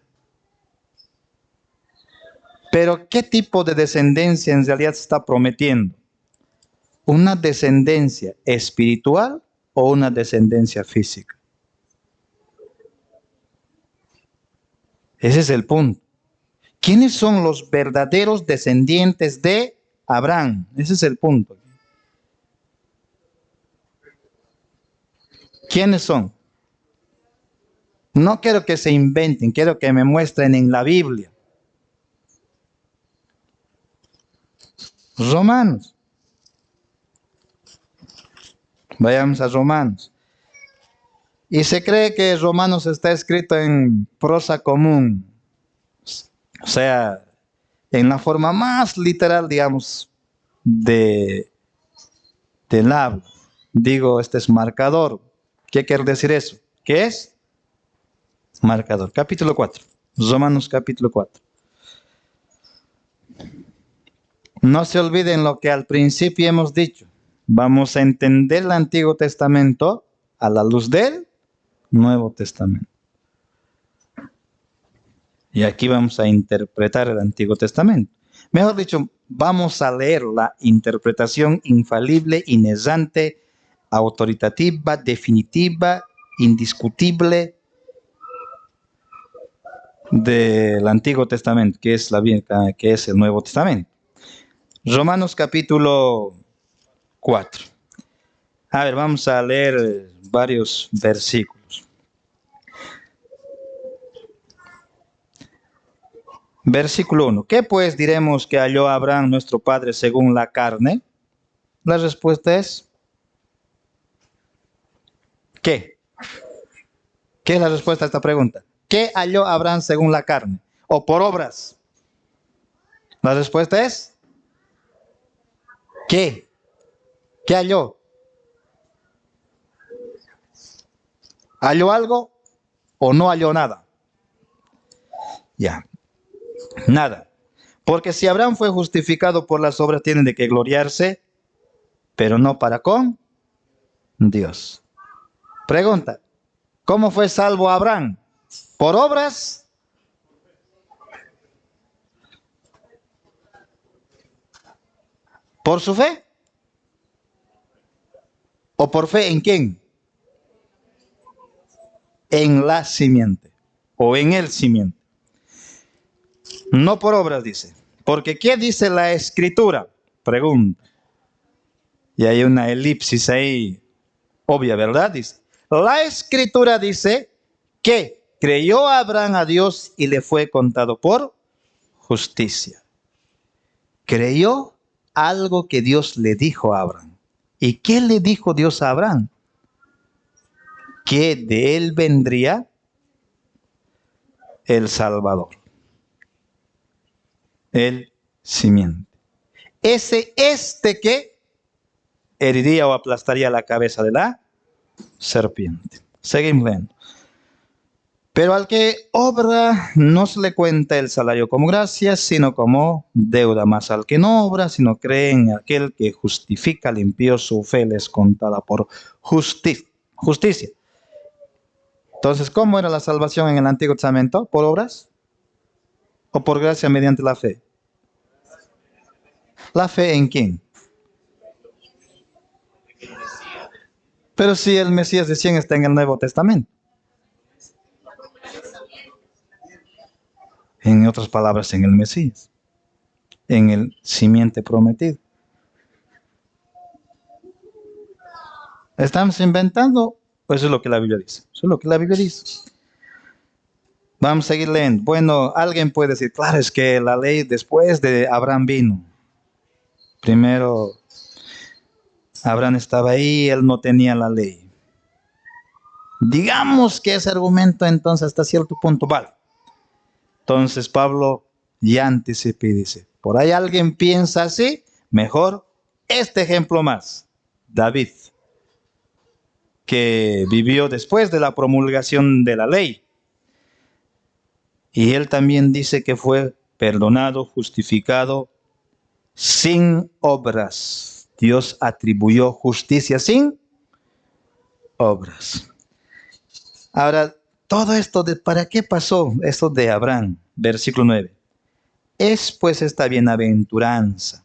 Pero ¿qué tipo de descendencia en realidad se está prometiendo? ¿Una descendencia espiritual o una descendencia física? Ese es el punto. ¿Quiénes son los verdaderos descendientes de Abraham? Ese es el punto. ¿Quiénes son? No quiero que se inventen, quiero que me muestren en la Biblia. Romanos. Vayamos a Romanos. Y se cree que Romanos está escrito en prosa común. O sea, en la forma más literal, digamos, del habla. Digo, este es marcador. ¿Qué quiere decir eso? ¿Qué es? Marcador. Capítulo 4. Romanos capítulo 4. No se olviden lo que al principio hemos dicho. Vamos a entender el Antiguo Testamento a la luz del Nuevo Testamento. Y aquí vamos a interpretar el Antiguo Testamento. Mejor dicho, vamos a leer la interpretación infalible, inerrante, autoritativa, definitiva, indiscutible del Antiguo Testamento, que es el Nuevo Testamento. Romanos capítulo 4. A ver, vamos a leer varios versículos. Versículo 1. ¿Qué pues diremos que halló Abraham nuestro padre según la carne? La respuesta es ¿qué? ¿Qué es la respuesta a esta pregunta? ¿Qué halló Abraham según la carne? o por obras? La respuesta es, ¿qué? ¿Qué halló? ¿Halló algo o no halló nada? Ya, nada. Porque si Abraham fue justificado por las obras, tiene de que gloriarse, pero no para con Dios. Pregunta, ¿cómo fue salvo Abraham? ¿Por obras? ¿Por su fe? ¿O por fe en quién? En la simiente o en el simiente. No por obras, dice. Porque ¿qué dice la Escritura? Pregunta. Y hay una elipsis ahí obvia, ¿verdad? Dice. La Escritura dice que creyó Abraham a Dios y le fue contado por justicia. Creyó algo que Dios le dijo a Abraham. ¿Y qué le dijo Dios a Abraham? Que de él vendría el Salvador, el simiente. Este que heriría o aplastaría la cabeza de la serpiente. Seguimos leyendo. Pero al que obra no se le cuenta el salario como gracia, sino como deuda. Más al que no obra, sino cree en aquel que justifica al impío, su fe le es contada por justicia. Entonces, ¿cómo era la salvación en el Antiguo Testamento? ¿Por obras? ¿O por gracia mediante la fe? ¿La fe en quién? Pero si el Mesías recién está en el Nuevo Testamento. En otras palabras, en el Mesías, en el simiente prometido. ¿Estamos inventando? Pues eso es lo que la Biblia dice. Eso es lo que la Biblia dice. Vamos a seguir leyendo. Bueno, alguien puede decir, claro, es que la ley después de Abraham vino. Primero, Abraham estaba ahí, él no tenía la ley. Digamos que ese argumento entonces hasta cierto punto vale. Entonces Pablo ya anticipa y dice, por ahí alguien piensa así, mejor este ejemplo más. David, que vivió después de la promulgación de la ley. Y él también dice que fue perdonado, justificado, sin obras. Dios atribuyó justicia sin obras. Ahora, todo esto, ¿para qué pasó esto de Abraham? Versículo 9. Es pues esta bienaventuranza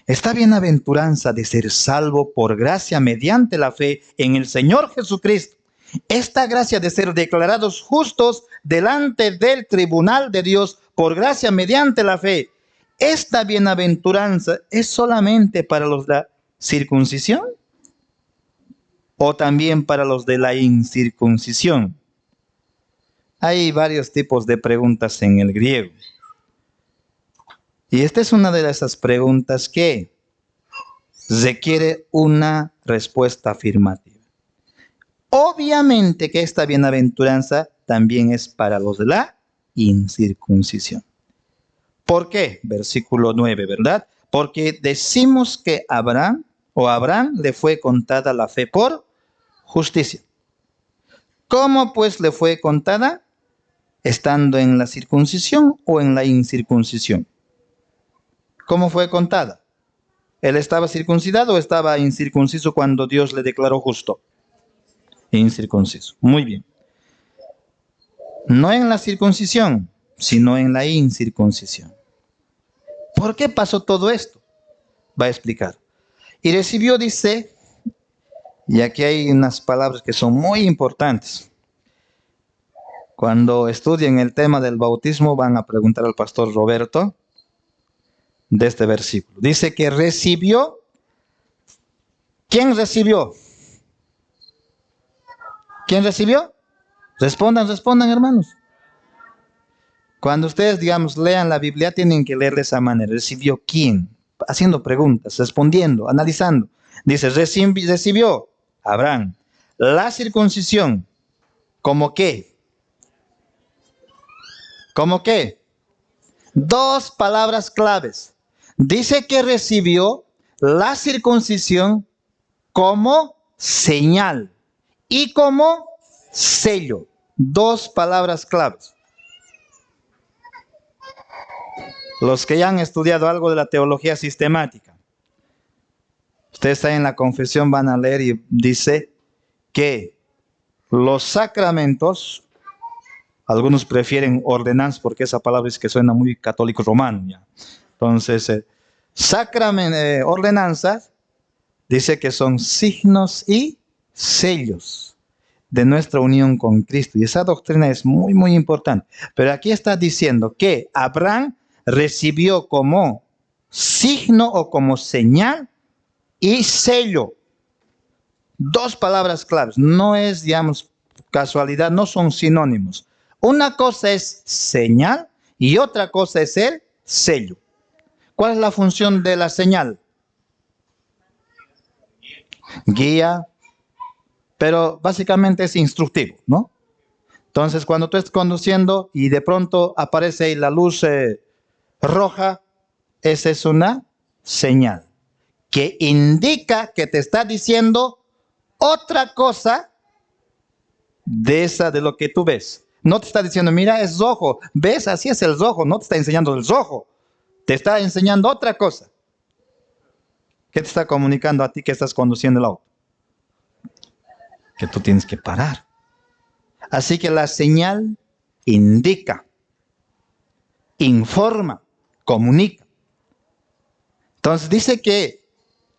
de ser salvo por gracia mediante la fe en el Señor Jesucristo. Esta gracia de ser declarados justos delante del tribunal de Dios por gracia mediante la fe. Esta bienaventuranza es solamente para los de la circuncisión o también para los de la incircuncisión. Hay varios tipos de preguntas en el griego. Y esta es una de esas preguntas que requiere una respuesta afirmativa. Obviamente que esta bienaventuranza también es para los de la incircuncisión. ¿Por qué? Versículo 9, ¿verdad? Porque decimos que Abraham le fue contada la fe por justicia. ¿Cómo pues le fue contada? ¿Estando en la circuncisión o en la incircuncisión? ¿Cómo fue contada? ¿Él estaba circuncidado o estaba incircunciso cuando Dios le declaró justo? Incircunciso. Muy bien. No en la circuncisión, sino en la incircuncisión. ¿Por qué pasó todo esto? Va a explicar. Y recibió, dice, y aquí hay unas palabras que son muy importantes. Cuando estudien el tema del bautismo van a preguntar al pastor Roberto de este versículo. Dice que recibió. ¿Quién recibió? ¿Quién recibió? Respondan, hermanos. Cuando ustedes, digamos, lean la Biblia, tienen que leer de esa manera. ¿Recibió quién? Haciendo preguntas, respondiendo, analizando. Dice, recibió Abraham la circuncisión. ¿Cómo qué? ¿Cómo qué? Dos palabras claves. Dice que recibió la circuncisión como señal y como sello. Dos palabras claves. Los que ya han estudiado algo de la teología sistemática, ustedes están en la confesión, van a leer y dice que los sacramentos, algunos prefieren ordenanzas porque esa palabra es que suena muy católico romano. ¿Ya? Entonces, ordenanzas dice que son signos y sellos de nuestra unión con Cristo. Y esa doctrina es muy, muy importante. Pero aquí está diciendo que Abraham recibió como signo o como señal y sello. Dos palabras claves. No es, digamos, casualidad, no son sinónimos. Una cosa es señal y otra cosa es el sello. ¿Cuál es la función de la señal? Guía, pero básicamente es instructivo, ¿no? Entonces, cuando tú estás conduciendo y de pronto aparece ahí la luz roja, esa es una señal que indica que te está diciendo otra cosa de lo que tú ves. No te está diciendo, mira, es rojo, ves, así es el rojo, no te está enseñando el rojo, te está enseñando otra cosa. ¿Qué te está comunicando a ti que estás conduciendo el auto? Que tú tienes que parar. Así que la señal indica, informa, comunica. Entonces dice que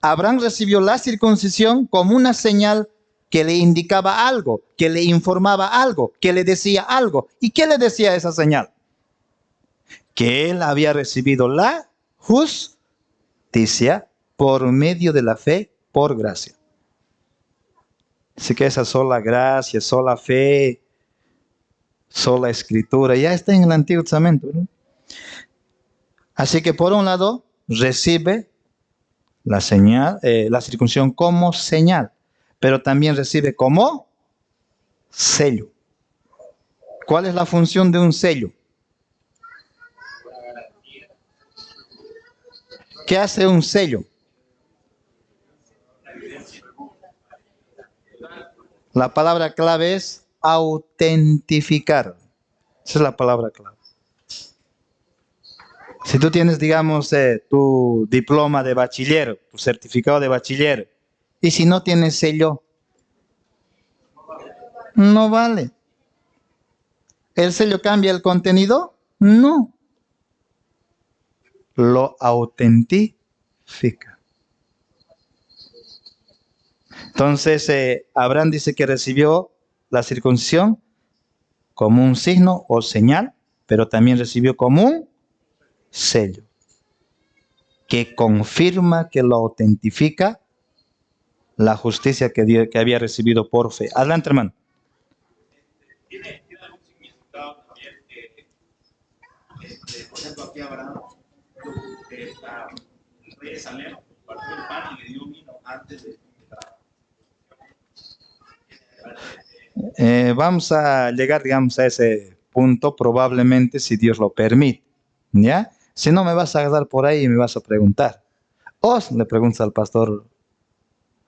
Abraham recibió la circuncisión como una señal que le indicaba algo, que le informaba algo, que le decía algo. ¿Y qué le decía esa señal? Que él había recibido la justicia por medio de la fe, por gracia. Así que esa sola gracia, sola fe, sola escritura, ya está en el Antiguo Testamento, ¿no? Así que por un lado, recibe la señal, la circuncisión como señal, pero también recibe como sello. ¿Cuál es la función de un sello? ¿Qué hace un sello? La palabra clave es autentificar. Esa es la palabra clave. Si tú tienes, digamos, tu diploma de bachiller, tu certificado de bachiller, y si no tienes sello, no vale. ¿El sello cambia el contenido? No. Lo autentifica. Entonces, Abraham dice que recibió la circuncisión como un signo o señal, pero también recibió como un sello que confirma, que lo autentifica la justicia que había recibido por fe. Adelante, hermano. ¿Tiene algún significado también por ejemplo, aquí Abraham, el rey de Salem, partió el pan y le dio vino antes de vamos a llegar, digamos, a ese punto probablemente si Dios lo permite, ¿ya? Si no, me vas a dar por ahí y me vas a preguntar. O le preguntas al pastor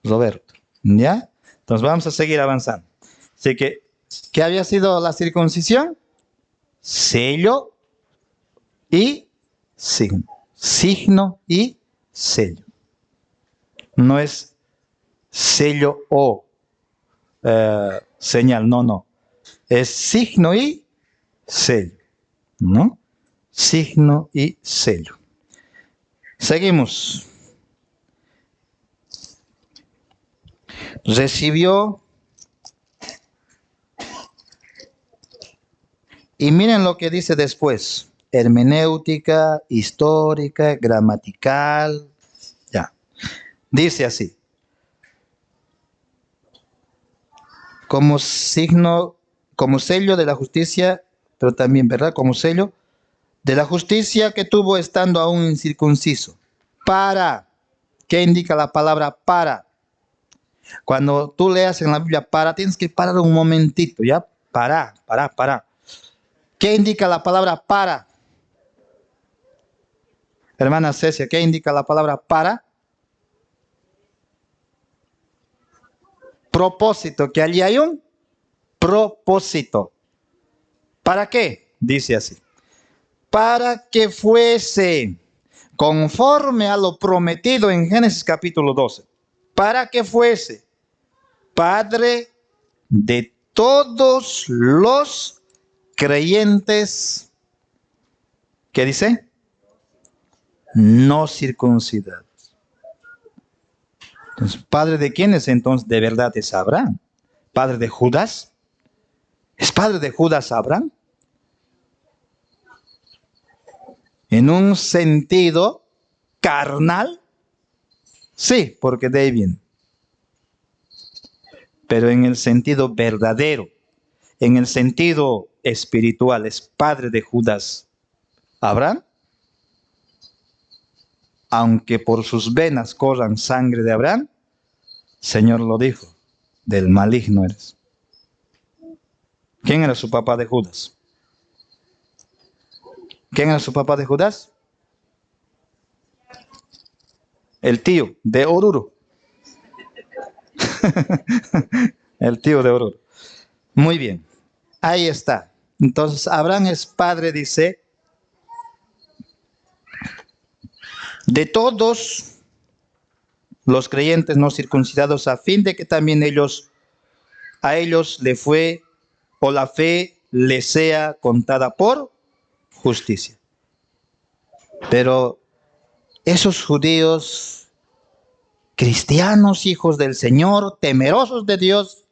Roberto, ¿ya? Entonces vamos a seguir avanzando. Así que, ¿qué había sido la circuncisión? Sello y signo. Signo y sello. No es sello o señal, no. Es signo y sello, ¿no? Signo y sello. Seguimos. Recibió. Y miren lo que dice después. Hermenéutica, histórica, gramatical. Ya. Dice así. Como signo, como sello de la justicia, pero también, ¿verdad? Como sello de la justicia que tuvo estando aún incircunciso. Para. ¿Qué indica la palabra para? Cuando tú leas en la Biblia para, tienes que parar un momentito, ¿ya? Para. ¿Qué indica la palabra para? Hermana Cecia, ¿qué indica la palabra para? Propósito, que allí hay un propósito. ¿Para qué? Dice así. Para que fuese conforme a lo prometido en Génesis capítulo 12. Para que fuese Padre de todos los creyentes, ¿qué dice? No circuncidados. Entonces, ¿padre de quién es entonces? De verdad es Abraham. ¿Padre de Judas? ¿Es padre de Judas Abraham? En un sentido carnal, sí, porque de ahí viene. Pero en el sentido verdadero, en el sentido espiritual, ¿es padre de Judas Abraham? Aunque por sus venas corran sangre de Abraham, Señor lo dijo, del maligno eres. ¿Quién era su papá de Judas? ¿Quién era su papá de Judas? El tío de Oruro. El tío de Oruro. Muy bien, ahí está. Entonces, Abraham es padre, dice, de todos los creyentes no circuncidados, a fin de que también a ellos le fue, o la fe les sea contada por justicia. Pero esos judíos cristianos, hijos del Señor, temerosos de Dios,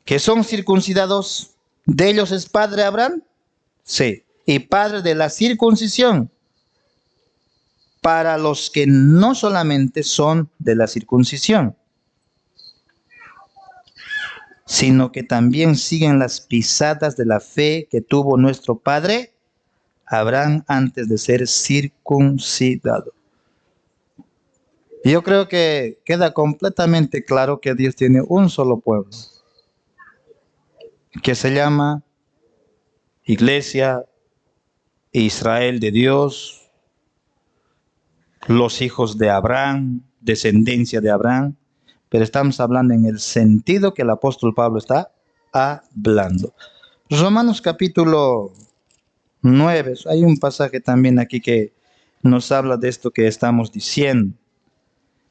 que son circuncidados, ¿de ellos es padre Abraham? Sí. Y padre de la circuncisión, para los que no solamente son de la circuncisión, sino que también siguen las pisadas de la fe que tuvo nuestro padre Abraham antes de ser circuncidado. Yo creo que queda completamente claro que Dios tiene un solo pueblo, que se llama Iglesia Israel de Dios, los hijos de Abraham, descendencia de Abraham, pero estamos hablando en el sentido que el apóstol Pablo está hablando. Romanos capítulo 9, hay un pasaje también aquí que nos habla de esto que estamos diciendo.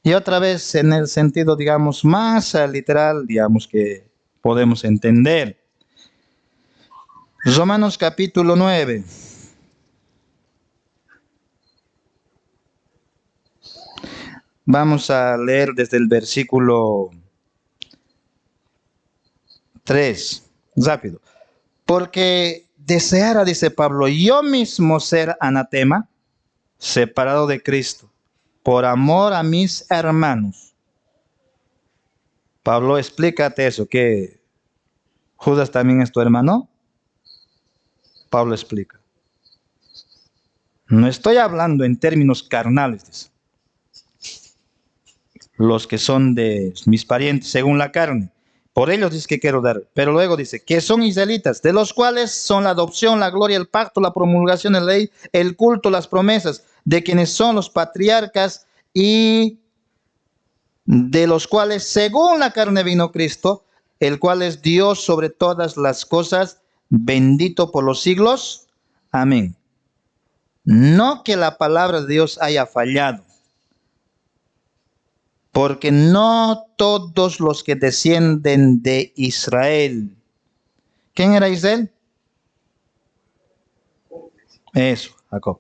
Y otra vez en el sentido, digamos, más literal, digamos, que podemos entender. Romanos capítulo 9. Vamos a leer desde el versículo 3. Rápido. Porque deseara, dice Pablo, yo mismo ser anatema, separado de Cristo, por amor a mis hermanos. Pablo, explícate eso, que Judas también es tu hermano. Pablo explica. No estoy hablando en términos carnales, dice. Los que son de mis parientes según la carne. Por ellos dice que quiero dar. Pero luego dice que son israelitas, de los cuales son la adopción, la gloria, el pacto, la promulgación de la ley, el culto, las promesas, de quienes son los patriarcas y de los cuales según la carne vino Cristo, el cual es Dios sobre todas las cosas, bendito por los siglos. Amén. No que la palabra de Dios haya fallado, porque no todos los que descienden de Israel. ¿Quién era Israel? Eso, Jacob.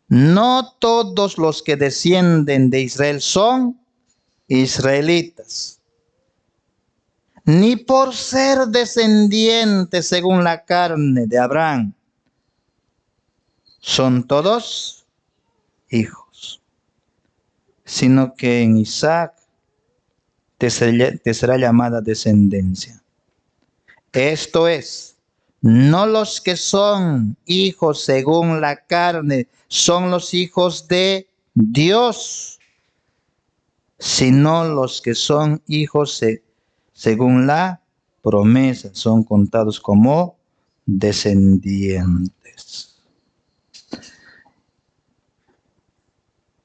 No todos los que descienden de Israel son israelitas, ni por ser descendientes según la carne de Abraham, son todos hijos, sino que en Isaac te será llamada descendencia. Esto es, no los que son hijos según la carne son los hijos de Dios, sino los que son hijos según la promesa son contados como descendientes.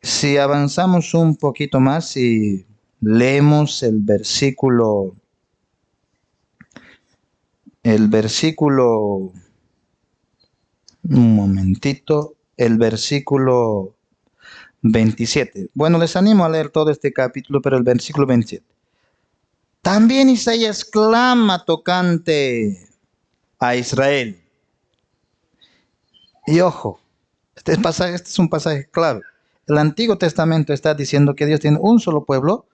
Si avanzamos un poquito más y leemos el versículo, un momentito, el versículo 27. Bueno, les animo a leer todo este capítulo, pero el versículo 27. También Isaías clama tocante a Israel. Y ojo, este es un pasaje clave. El Antiguo Testamento está diciendo que Dios tiene un solo pueblo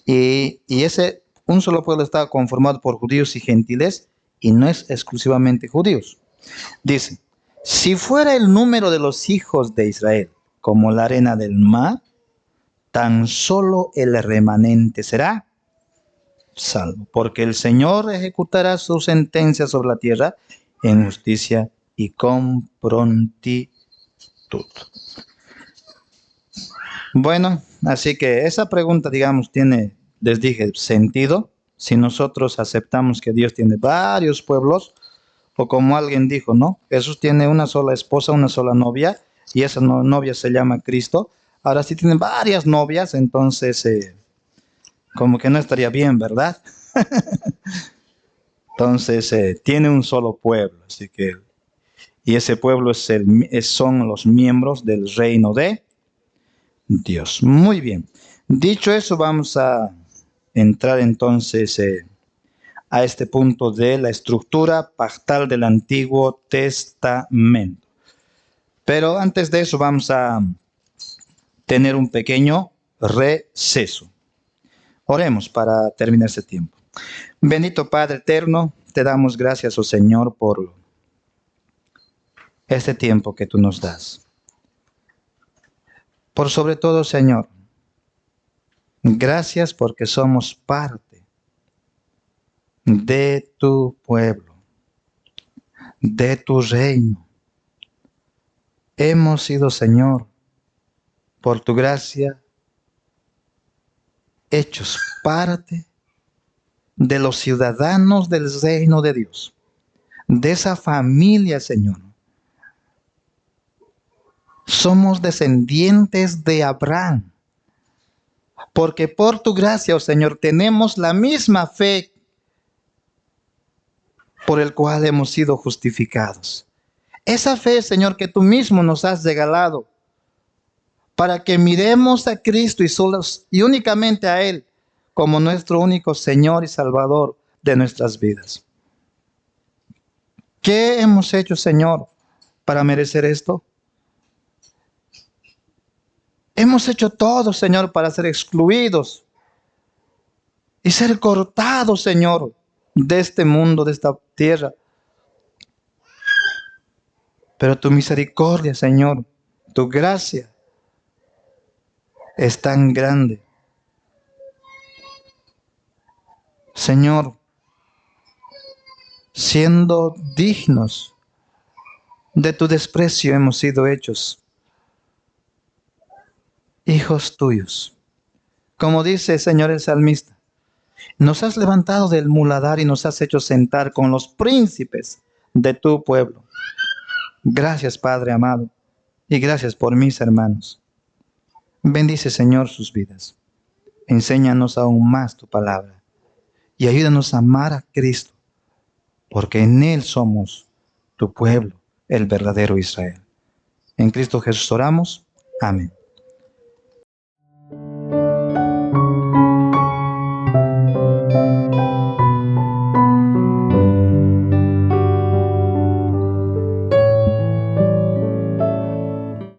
y ese un solo pueblo está conformado por judíos y gentiles y no es exclusivamente judíos. Dice, si fuera el número de los hijos de Israel como la arena del mar, tan solo el remanente será salvo, porque el Señor ejecutará su sentencia sobre la tierra en justicia y con prontitud. Bueno, así que esa pregunta, digamos, tiene, les dije, sentido. Si nosotros aceptamos que Dios tiene varios pueblos, o como alguien dijo, ¿no? Jesús tiene una sola esposa, una sola novia, y esa novia se llama Cristo. Ahora, si tiene varias novias, entonces, como que no estaría bien, ¿verdad? Entonces, tiene un solo pueblo, así que, y ese pueblo son los miembros del reino de Dios. Muy bien. Dicho eso, vamos a entrar entonces a este punto de la estructura pactal del Antiguo Testamento. Pero antes de eso vamos a tener un pequeño receso. Oremos para terminar este tiempo. Bendito Padre eterno, te damos gracias, oh Señor, por este tiempo que tú nos das. Por sobre todo, Señor, gracias porque somos parte de tu pueblo, de tu reino. Hemos sido, Señor, por tu gracia, hechos parte de los ciudadanos del reino de Dios, de esa familia, Señor. Somos descendientes de Abraham, porque por tu gracia, oh Señor, tenemos la misma fe por el cual hemos sido justificados. Esa fe, Señor, que tú mismo nos has regalado para que miremos a Cristo y únicamente a Él como nuestro único Señor y Salvador de nuestras vidas. ¿Qué hemos hecho, Señor, para merecer esto? Hemos hecho todo, Señor, para ser excluidos y ser cortados, Señor, de este mundo, de esta tierra. Pero tu misericordia, Señor, tu gracia es tan grande. Señor, siendo dignos de tu desprecio hemos sido hechos hijos tuyos. Como dice, Señor, el salmista, nos has levantado del muladar y nos has hecho sentar con los príncipes de tu pueblo. Gracias, Padre amado, y gracias por mis hermanos. Bendice, Señor, sus vidas. Enséñanos aún más tu palabra y ayúdanos a amar a Cristo, porque en Él somos tu pueblo, el verdadero Israel. En Cristo Jesús oramos. Amén.